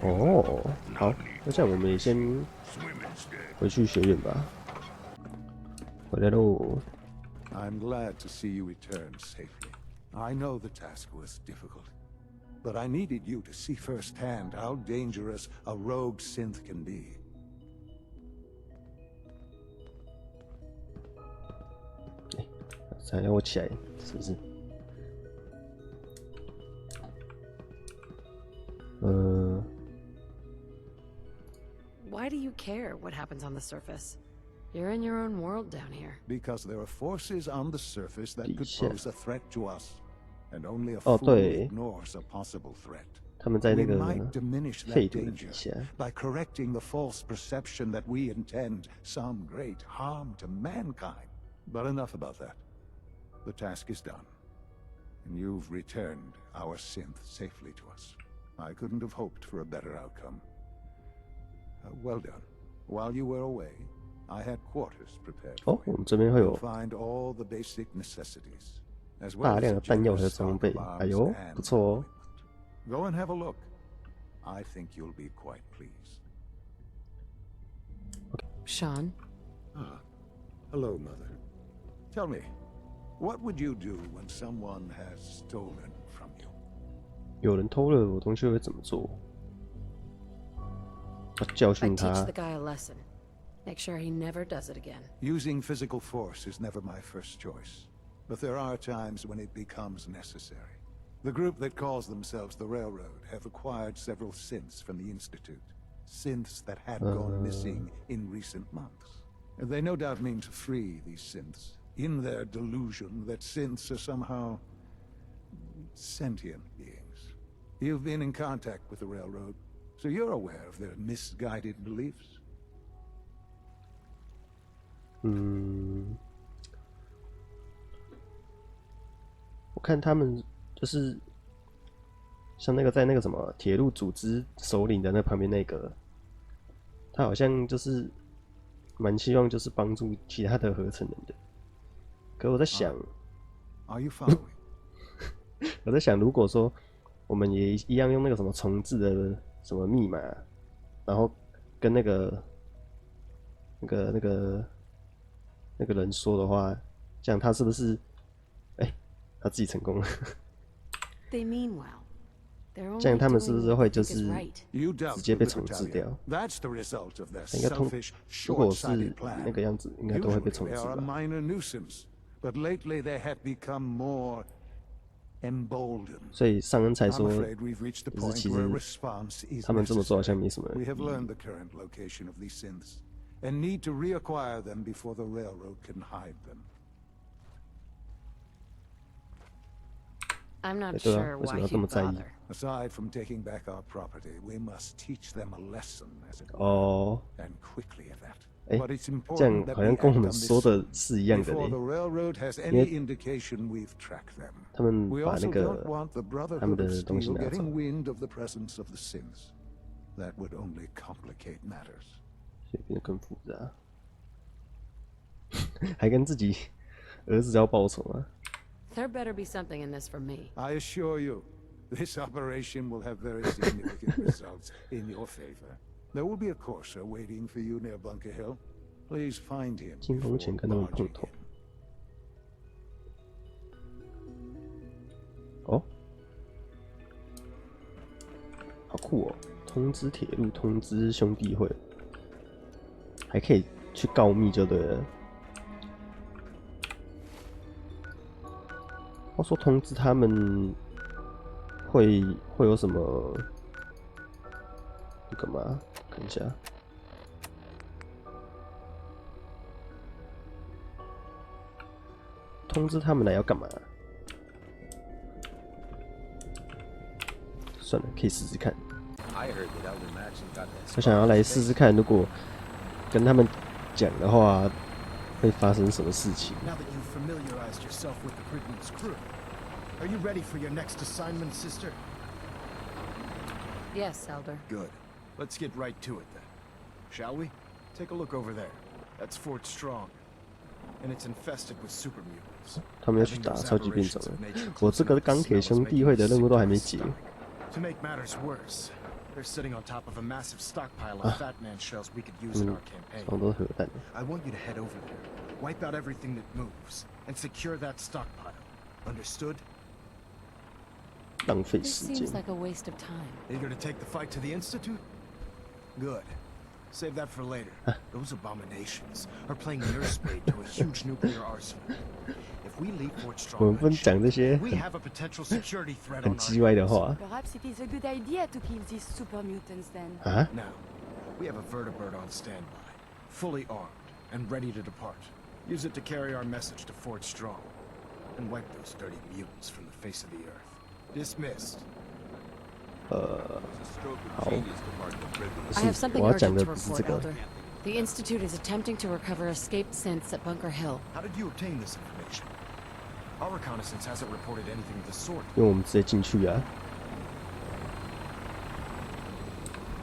哦，好，那这样我们也先回去学院吧。回来喽。 I'm glad to see you return safely. I know the task was difficult. but I needed you to see firsthand how dangerous a rogue synth can be. 才要我起来，是不是？Why do you care what happens on the surface? You're in your own world down here. Because there are forces on the surface that could 底下 pose a threat to us, and only a 哦， fool 对， ignores a possible threat. 他们在 We 那个 might diminish 废 that 土的 danger 底下。 by correcting the false perception that we intend some great harm to mankind. But enough about that. The task is done, and you've returned our synth safely to us. I couldn't have hoped for a better outcome. Well done. While you were away, I had quarters prepared 哦， for 我 you. 们这边会 You'll 有 find all the basic necessities, as 大 well as 量 a 的弹药和 generous 装 stock 备。 of 哎 arms 呦， and 不错哦。 equipment. Go and have a look. I think you'll be quite pleased. Sean, Hello, Mother. Tell me, what would you do when someone has stolen from you? 有人偷了我东西会怎么做？要教 I 训 teach 他 the。guy a lesson. Make sure he never does it again. Using physical force is never my first choice, but there are times when it becomes necessary. The group that calls themselves the Railroad have acquired several synths from the Institute. Synths that had gone missing in recent months. And they no doubt mean to free these synths, in their delusion that synths are somehow sentient beings. You've been in contact with the Railroad, so you're aware of their misguided beliefs. 我看他们就是像那个在那个什么铁路组织首领的那旁边那个，他好像就是蛮希望就是帮助其他的合成人的。可我在想， Are you following? 我在想，如果说我们也一样用那个什么重置的什么密码，然后跟那个人说的话，这样他是不是，他自己成功了？ They mean well. They're 这样 only 他们是不 doing 是 what 会 they 就 think is 是 right. You doubt 直接被 the 重置掉？ That's the result of their 应该通， selfish, 如果是 short-sighted plan. 那个样子，应该都会被 Usually 重 they 置 are a 吧？ minor nuisance, but lately they have become more emboldened. 所以上恩才 I'm 说， afraid we've reached the 就是 point 其 where 实 response is 他们这么做好像 necessary. 没什么 We 意 have 义。 learned the current location of these synths, and need to reacquire them before the railroad can hide them. I'm not 对啊， sure 为什 why 么要这么 he'd 在意？ bother. Aside from taking back our property, we must teach them a lesson, as it were, 哦， and quickly at that. 哎 But it's 这样 important that 好 we 像 act 跟我 on 们 this 说 soon, 的是一样的 before the 嘞。 railroad has 因 any 为 indication we've tracked them. 他们 We 把那 also don't 个 want the 他们 Brotherhood of 的东西 Steel 拿走， getting wind of the presence of the synths. That would only complicate matters. 所以变得更复杂，还跟自己儿子要报仇啊！ There better be something in this for me. I assure you, this operation will have very significant results in your favor. There will be a courser waiting for you near Bunker Hill. Please find him 进攻 before 前跟他们 barging 碰头。 in. 哦，好酷哦！通知铁路，通知兄弟会，还可以去告密就对了。他说通知他们会有什么那个吗？看一下。通知他们来要干嘛？算了，可以试试看。我想要来试试看，如果跟他们讲的话，会发生什么事情。 Now that you've familiarized yourself with the Brigman's crew, are you ready for your next assignment, sister? Yes, Elder. Good. Let's get right to it then. Shall we? Take a look over there. That's Fort Strong. And it's infested with super mutants. 他们要去打超级变种了。我这个钢铁兄弟会的任务都还没结。 To make matters worse, they're sitting on top of a massive stockpile of Fat Man shells we could use in our campaign. 全都是核弹。 I want you to head over there, wipe out everything that moves, and secure that stockpile. Understood? 浪费 This 时间。 seems like a waste of time. Eager to take the fight to the Institute? Good. Save that for later. Those abominations are playing nursemaid to a huge nuclear arsenal. If we leave Fort 我们 Strong 不能讲这些 we have a potential security threat 很 on 叽 our 歪的 hands. 话 Perhaps it is a good idea to kill these super mutants then. 啊！ Now, we have a vertibird on standby, fully armed and ready to depart. Use it to carry our message to Fort Strong and wipe those dirty mutants from the face of the earth. Dismissed. 好， I have something 我要讲 urgent 的 to 不是 report, 这个， Elder. The Institute is attempting to recover escaped synths at Bunker Hill. How did you obtain this information? Our reconnaissance hasn't reported anything of the sort. 因为我们直接进去啊。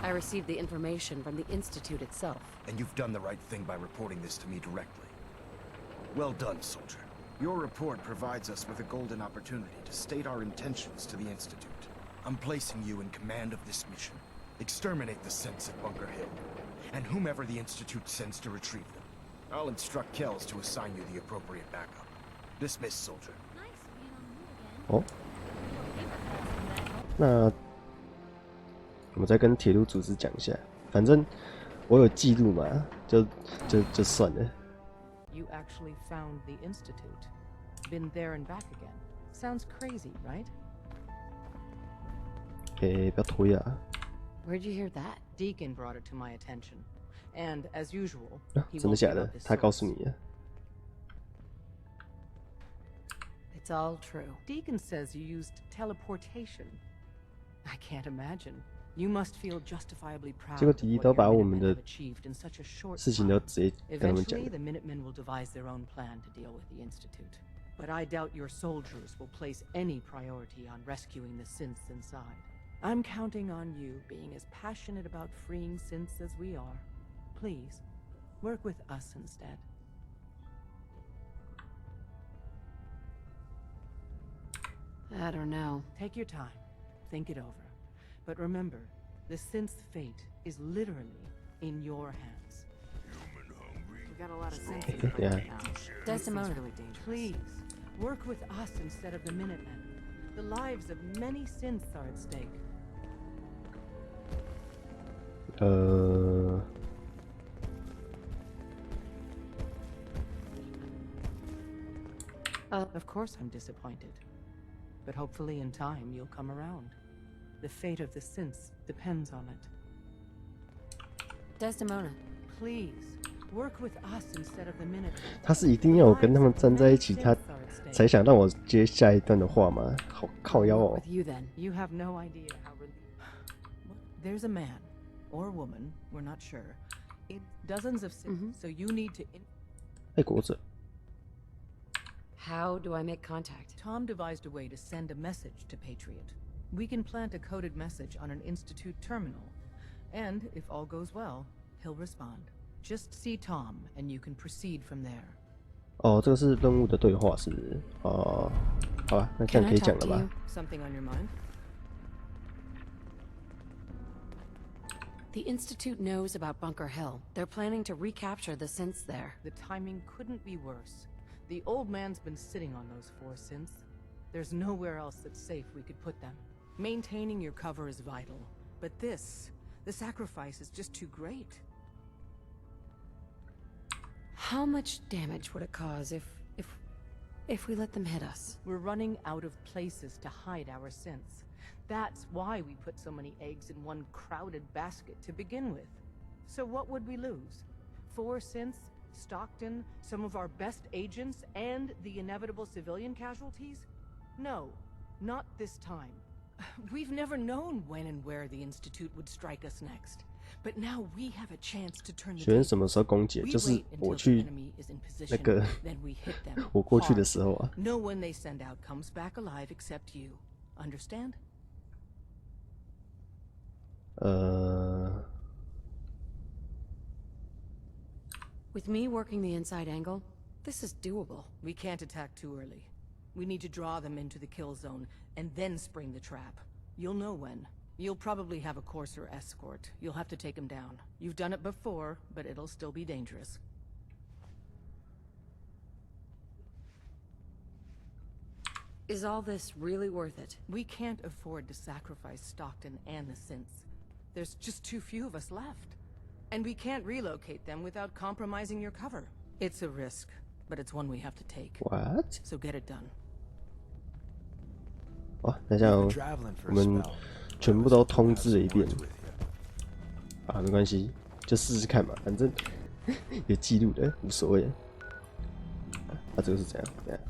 I received the information from the Institute itself. And you've done the right thing by reporting this to me directly. Well done, soldier. Your report provides us with a golden opportunity to state our intentions to the Institute. I'm placing you in command of this mission. Exterminate the synths at Bunker Hill, and whomever the Institute sends to retrieve them. I'll instruct Kells to assign you the appropriate backup. Dismissed, soldier. 哦，那我们再跟铁路组织讲一下，反正我有记录嘛，就算了。 You actually found the Institute. Been there and back again. Sounds crazy, right? 不要推啊！ Where'd you hear that? Deacon brought it to my attention. And as usual, 啊 he 真的 won't 假 give 的 up？his 他告诉 source. 你的？ It's all true. Deacon says you used teleportation. I can't imagine. You must feel justifiably proud 结果 of 迪迪 what 都 your 把我 Minutemen 们的 have achieved in such a short 事情都 time. 直接跟他们讲 Eventually, the Minutemen will devise their own plan to deal with the Institute. But I doubt your soldiers will place any priority on rescuing the synths inside. I'm counting on you being as passionate about freeing synths as we are. Please, work with us instead. I don't know. Take your time. Think it over. But remember, the synth's fate is literally in your hands. We got a lot of synths. Yeah. Desdemona. Please, work with us instead of the Minutemen. The lives of many synths are at stake. 呃， Of course I'm disappointed. But hopefully in time you'll come around. The fate of the synths depends on it. Desdemona. Please, work with us instead of the Minutemen. 他是一定要我跟他们站在一起，他才想让我接下一段的话吗？好靠腰哦 With！you then. You have no idea how There's a man or woman, we're not sure, in dozens of synths, so you need to 爱国者， How do I make contact? Tom devised a way to send a message to Patriot. We can plant a coded message on an Institute terminal. And, if all goes well, he'll respond. Just see Tom, and you can proceed from there. 哦，这个是任务的对话是不是？哦，好吧，那这 Can 样 I 可以讲 talk 了 to 吧 you?？ Something on your mind? The Institute knows about Bunker Hill. They're planning to recapture the synths there. The timing couldn't be worse. The old man's been sitting on those 4 synths. There's nowhere else that's safe we could put them. Maintaining your cover is vital. But the sacrifice is just too great. How much damage would it cause if we let them hit us? We're running out of places to hide our synths. That's why we put so many eggs in one crowded basket to begin with. So what would we lose? 4 synths, Stockton, some of our best agents, and the inevitable civilian casualties? No, not this time. We've never known when and where the Institute would strike us next. But now we have a chance to turn the 学生什么时候攻击？ We 就是 wait 我 until the 去 enemy is in 那 position, 个 then we hit them 我过去的 hard. 时候啊， No one they send out comes back alive except you. Understand? 呃， With me working the inside angle, this is doable. We can't attack too early. We need to draw them into the kill zone, and then spring the trap. You'll know when. You'll probably have a courser escort. You'll have to take him down. You've done it before, but it'll still be dangerous. Is all this really worth it? We can't afford to sacrifice Stockton and the synths. There's just too few of us left. And we can't relocate them without compromising your cover. It's a risk, but it's one we have to take. What? So get it done. 哦，等一下哦，我们全部都通知了一遍。啊，没关系，就试试看嘛，反正有记录的，无所谓。啊，这个是怎样？怎样？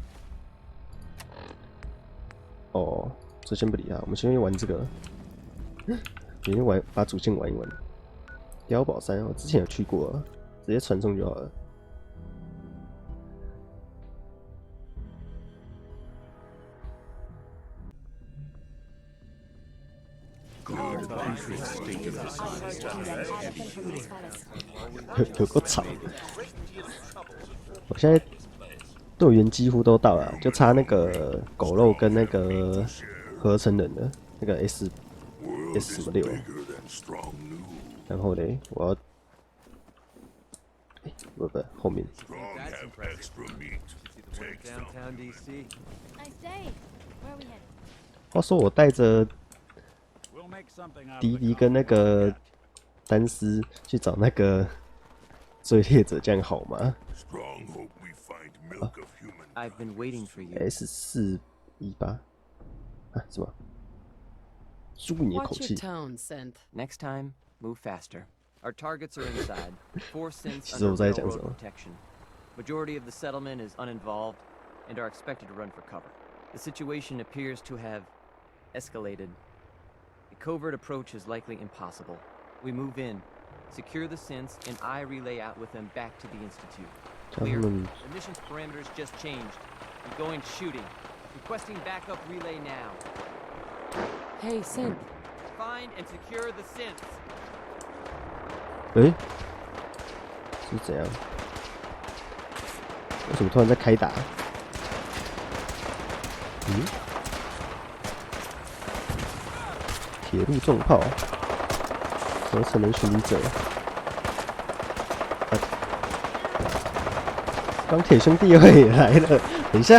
哦，这先不理他，我们先玩这个。先玩，把主线玩一玩。碉堡山，我之前有去过，直接传送就好了。有够吵！我现在队员几乎都到了，就差那个狗肉跟那个合成人的那个 S6。然后嘞，我要，不，后面。话说我带着迪迪跟那个丹斯去找那个追猎者，这样好吗？S418啊，什么？注意你的口气。Next time, move faster. Our targets are inside. 4 synths 其实我 under 在讲什 railroad 么？ protection. Majority of the settlement is uninvolved and are expected to run for cover. The situation appears to have escalated. A covert approach is likely impossible. We move in, secure the synths, and I relay out with them back to the Institute. Clear. The mission's parameters just changed. I'm going shooting. Requesting backup relay now. Hey, Synth. Find and secure the synths. 诶，是怎样？为什么突然在开打？嗯？铁路重炮，合成人巡礼者。钢铁兄弟会也来了，等一下。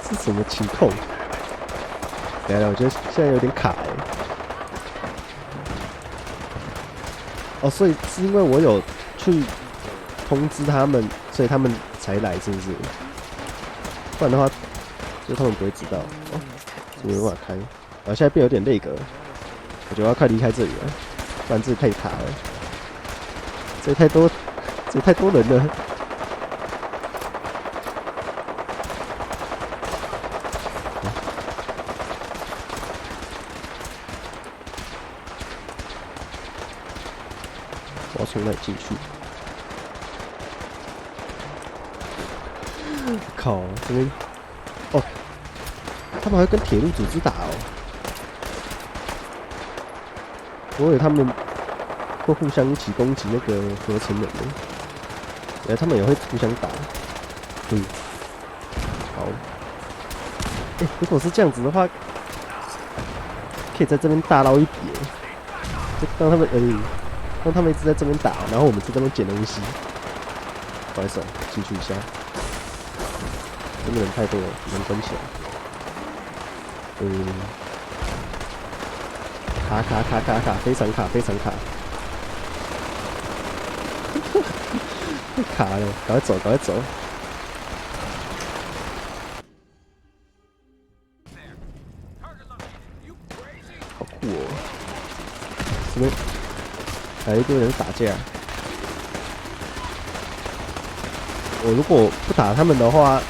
这什么情况？来了，我觉得现在有点卡哎。哦，所以是因为我有去通知他们，所以他们才来，是不是？不然的话，就他们不会知道。哦，没办法开。然后现在变有点累格，我觉得要快离开这里了，不然这里太卡了。这里太多人了。我要从哪里进去？靠，这边哦，他们还跟铁路组织打哦。我以为他们会互相一起攻击那个合成人呢，原来他们也会互相打。嗯，好。如果是这样子的话，可以在这边大捞一笔耶，就让他们让他们一直在这边打，然后我们在这边捡东西。不好意思，进去一下。真的人太多了，门关起来。卡，非常卡。太卡了，赶快走。好酷哦！这边来一堆人打架。我如果不打他们的话，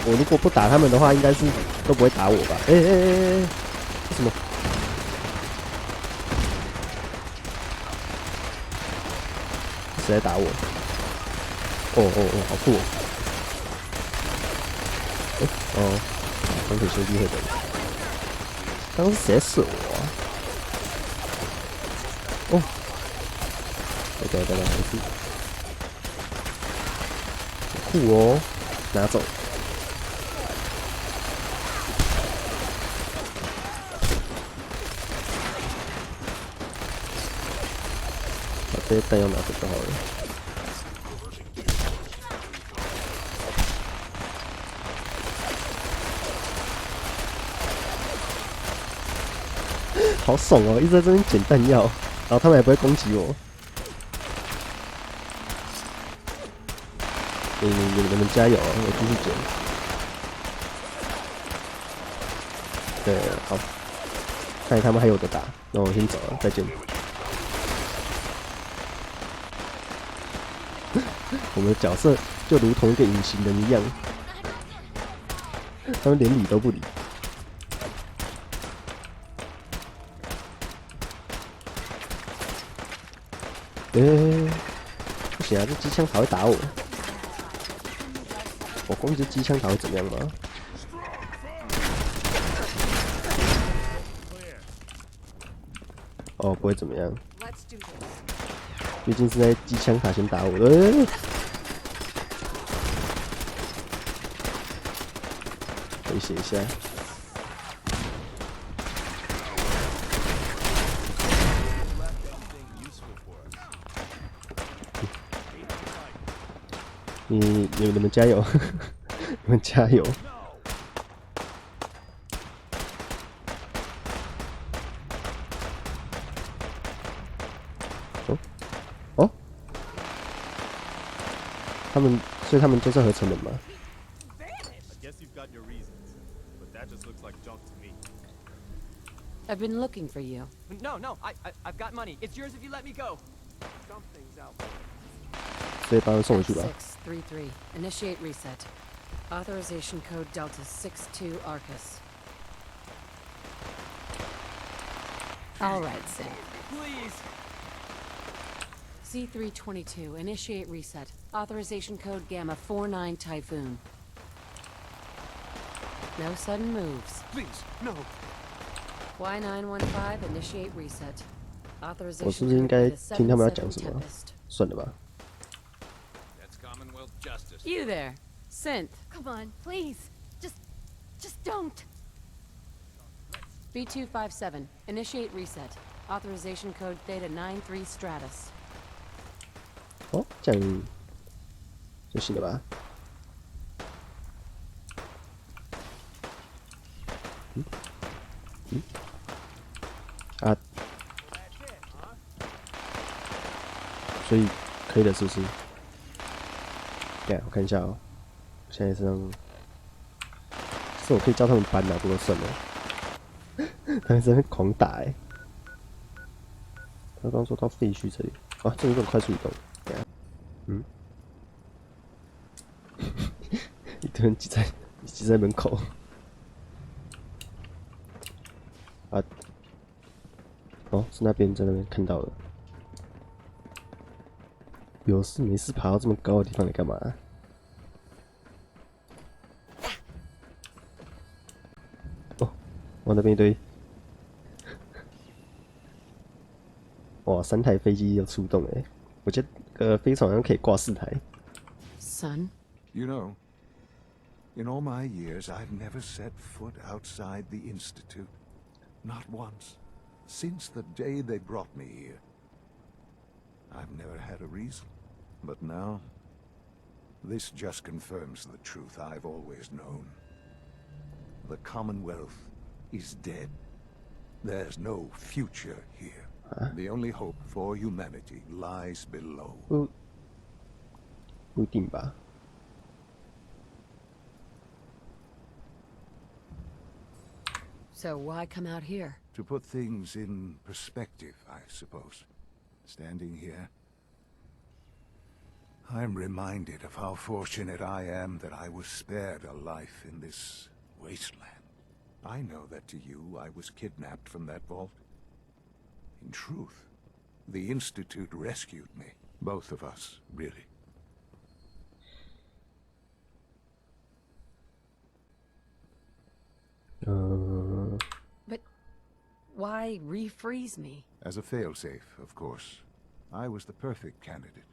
我如果不打他们的话，应该是都不会打我吧？为什么？谁在打我？哦，好酷哦！钢铁兄弟会的。刚刚是谁在射我啊？哦，等，没事。酷哦，拿走。这些弹药拿走就好了。好爽哦！一直在这边捡弹药，然后他们也不会攻击我。你们加油啊！我继续捡。对，好，看来他们还有的打，那我先走了，再见。我们的角色就如同一个隐形人一样，他们连理都不理。不行啊，这机枪塔会打我。我攻击机枪塔会怎么样吗？哦，不会怎么样。毕竟是在机枪塔先打我的。威胁一下。你们加油，你们加油！哦，所以他们就是合成人吗？ I've been looking for you. No, I've got money. It's yours if you let me go. Something's out. 所以把他送回去吧。 633. Initiate reset. Authorization code Delta 62 Arcus. All right, Sid. Please. C322. Initiate reset. Authorization code Gamma 49 Typhoon. No sudden moves. Please, no. Y915. Initiate reset. 我是不 Authorization 是应 code 该 Beta 听他们要 77讲什么？ Tempest. 算了吧。 You there, Synth. Come on, please. Just don't. B257. Initiate reset. Authorization code Theta 93 Stratus. 哦，这样就行了吧？啊，所以可以的，是不是？对，我看一下哦。现在身上，是我可以叫他们搬的，不过算了。他们在那边狂打哎、欸！他刚刚说到废墟这里，啊，这有种快速移动。对啊，一堆人挤在门口。啊，哦，是那边在那边看到了。有事没事爬到这么高的地方来干嘛？哦，往那边一堆。哇，3台飞机要出动哎！我觉得飞船好像可以挂4台。Son? You know, in all my years, I've never set foot outside the Institute. Not once. Since the day they brought me here. I've never had a reason. But now, this just confirms the truth I've always known. The Commonwealth is dead. There's no future here. The only hope for humanity lies below. 不一定吧。 So why come out here? To put things in perspective, I suppose. Standing here, I'm reminded of how fortunate I am that I was spared a life in this wasteland. I know that to you, I was kidnapped from that vault. In truth, the Institute rescued me. Both of us, really. But why refreeze me? As a failsafe, of course. I was the perfect candidate.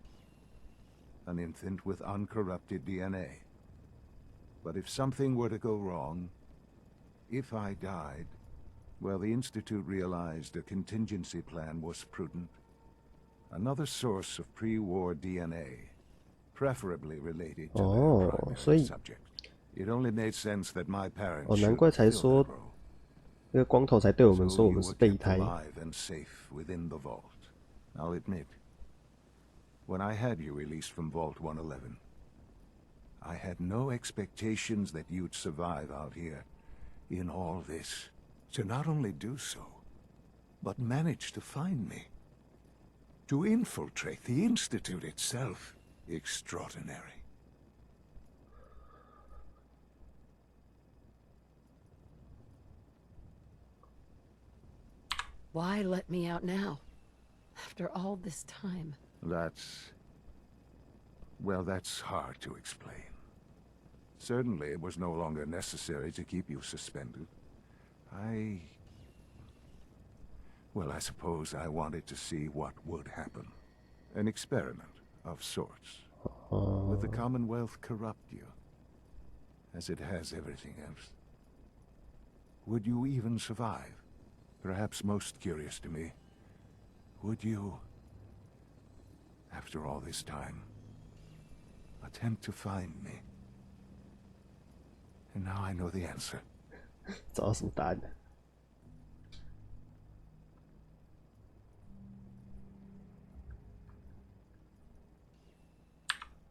An infant with uncorrupted DNA. But if something were to go wrong, if I died, well, the Institute realized a contingency plan was prudent. Another source of pre-war DNA, preferably related to their primary subject. It only made sense that my parents 难怪才说那个光头才对我们说我们是备胎。alive and safe within the vault. I'll admit, when I had you released from Vault 111, I had no expectations that you'd survive out here in all this. To not only do so, but manage to find me. To infiltrate the Institute itself. Extraordinary. Why let me out now? After all this time. Well, that's hard to explain. Certainly it was no longer necessary to keep you suspended. Well, I suppose I wanted to see what would happen. An experiment of sorts. Would the Commonwealth corrupt you? As it has everything else? Would you even survive? Perhaps most curious to me, would you, after all this time, attempt to find me? And now I know the answer. 找到什么答案呢？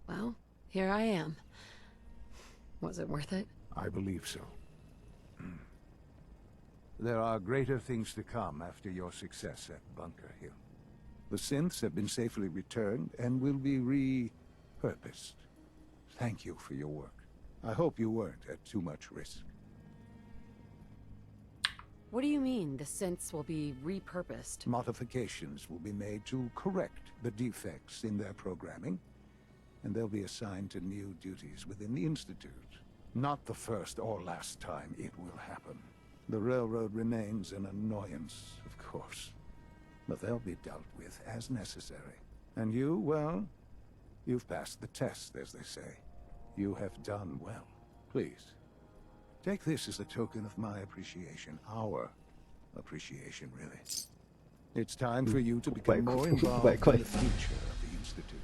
Well, here I am. Was it worth it? I believe so. There are greater things to come after your success at Bunker Hill. The synths have been safely returned and will be repurposed. Thank you for your work. I hope you weren't at too much risk. What do you mean, the synths will be repurposed? Modifications will be made to correct the defects in their programming, and they'll be assigned to new duties within the Institute. Not the first or last time it will happen. The railroad remains an annoyance, of course, but they'll be dealt with as necessary. And you, well, you've passed the test, as they say. You have done well. Please, take this as a token of my appreciation, our appreciation, really. It's time for you to become more involved in the future of the Institute.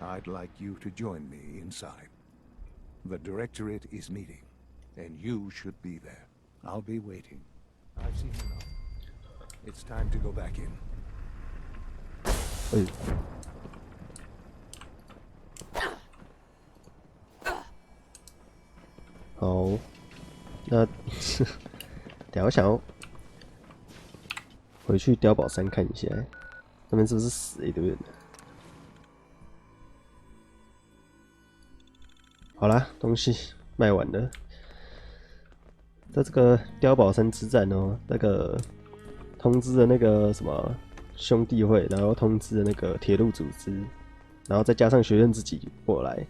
I'd like you to join me inside. The Directorate is meeting, and you should be there. I'll be waiting. I've seen enough. It's time to go back in. 好，那等下我想要回去碉堡山看一下，那边是不是死了一堆人？好啦，东西卖完了。在这个碉堡山之战哦，那个通知了那个什么兄弟会，然后通知了那个铁路组织，然后再加上学院自己过来，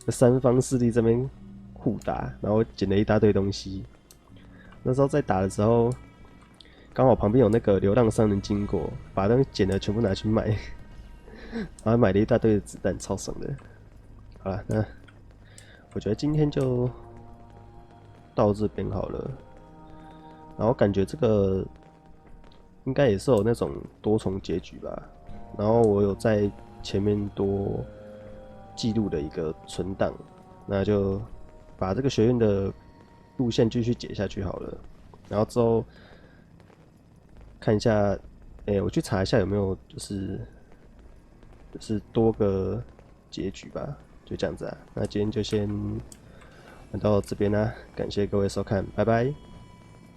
这三方势力这边互打，然后捡了一大堆东西。那时候在打的时候，刚好旁边有那个流浪商人经过，把东西捡的全部拿去卖，然后买了一大堆的子弹，超爽的。好了，那我觉得今天就到这边好了。然后感觉这个应该也是有那种多重结局吧。然后我有在前面多记录的一个存档，那就把这个学院的路线继续解下去好了。然后之后看一下，我去查一下有没有就是多个结局吧，就这样子啊。那今天就先玩到这边啦，感谢各位收看，拜拜。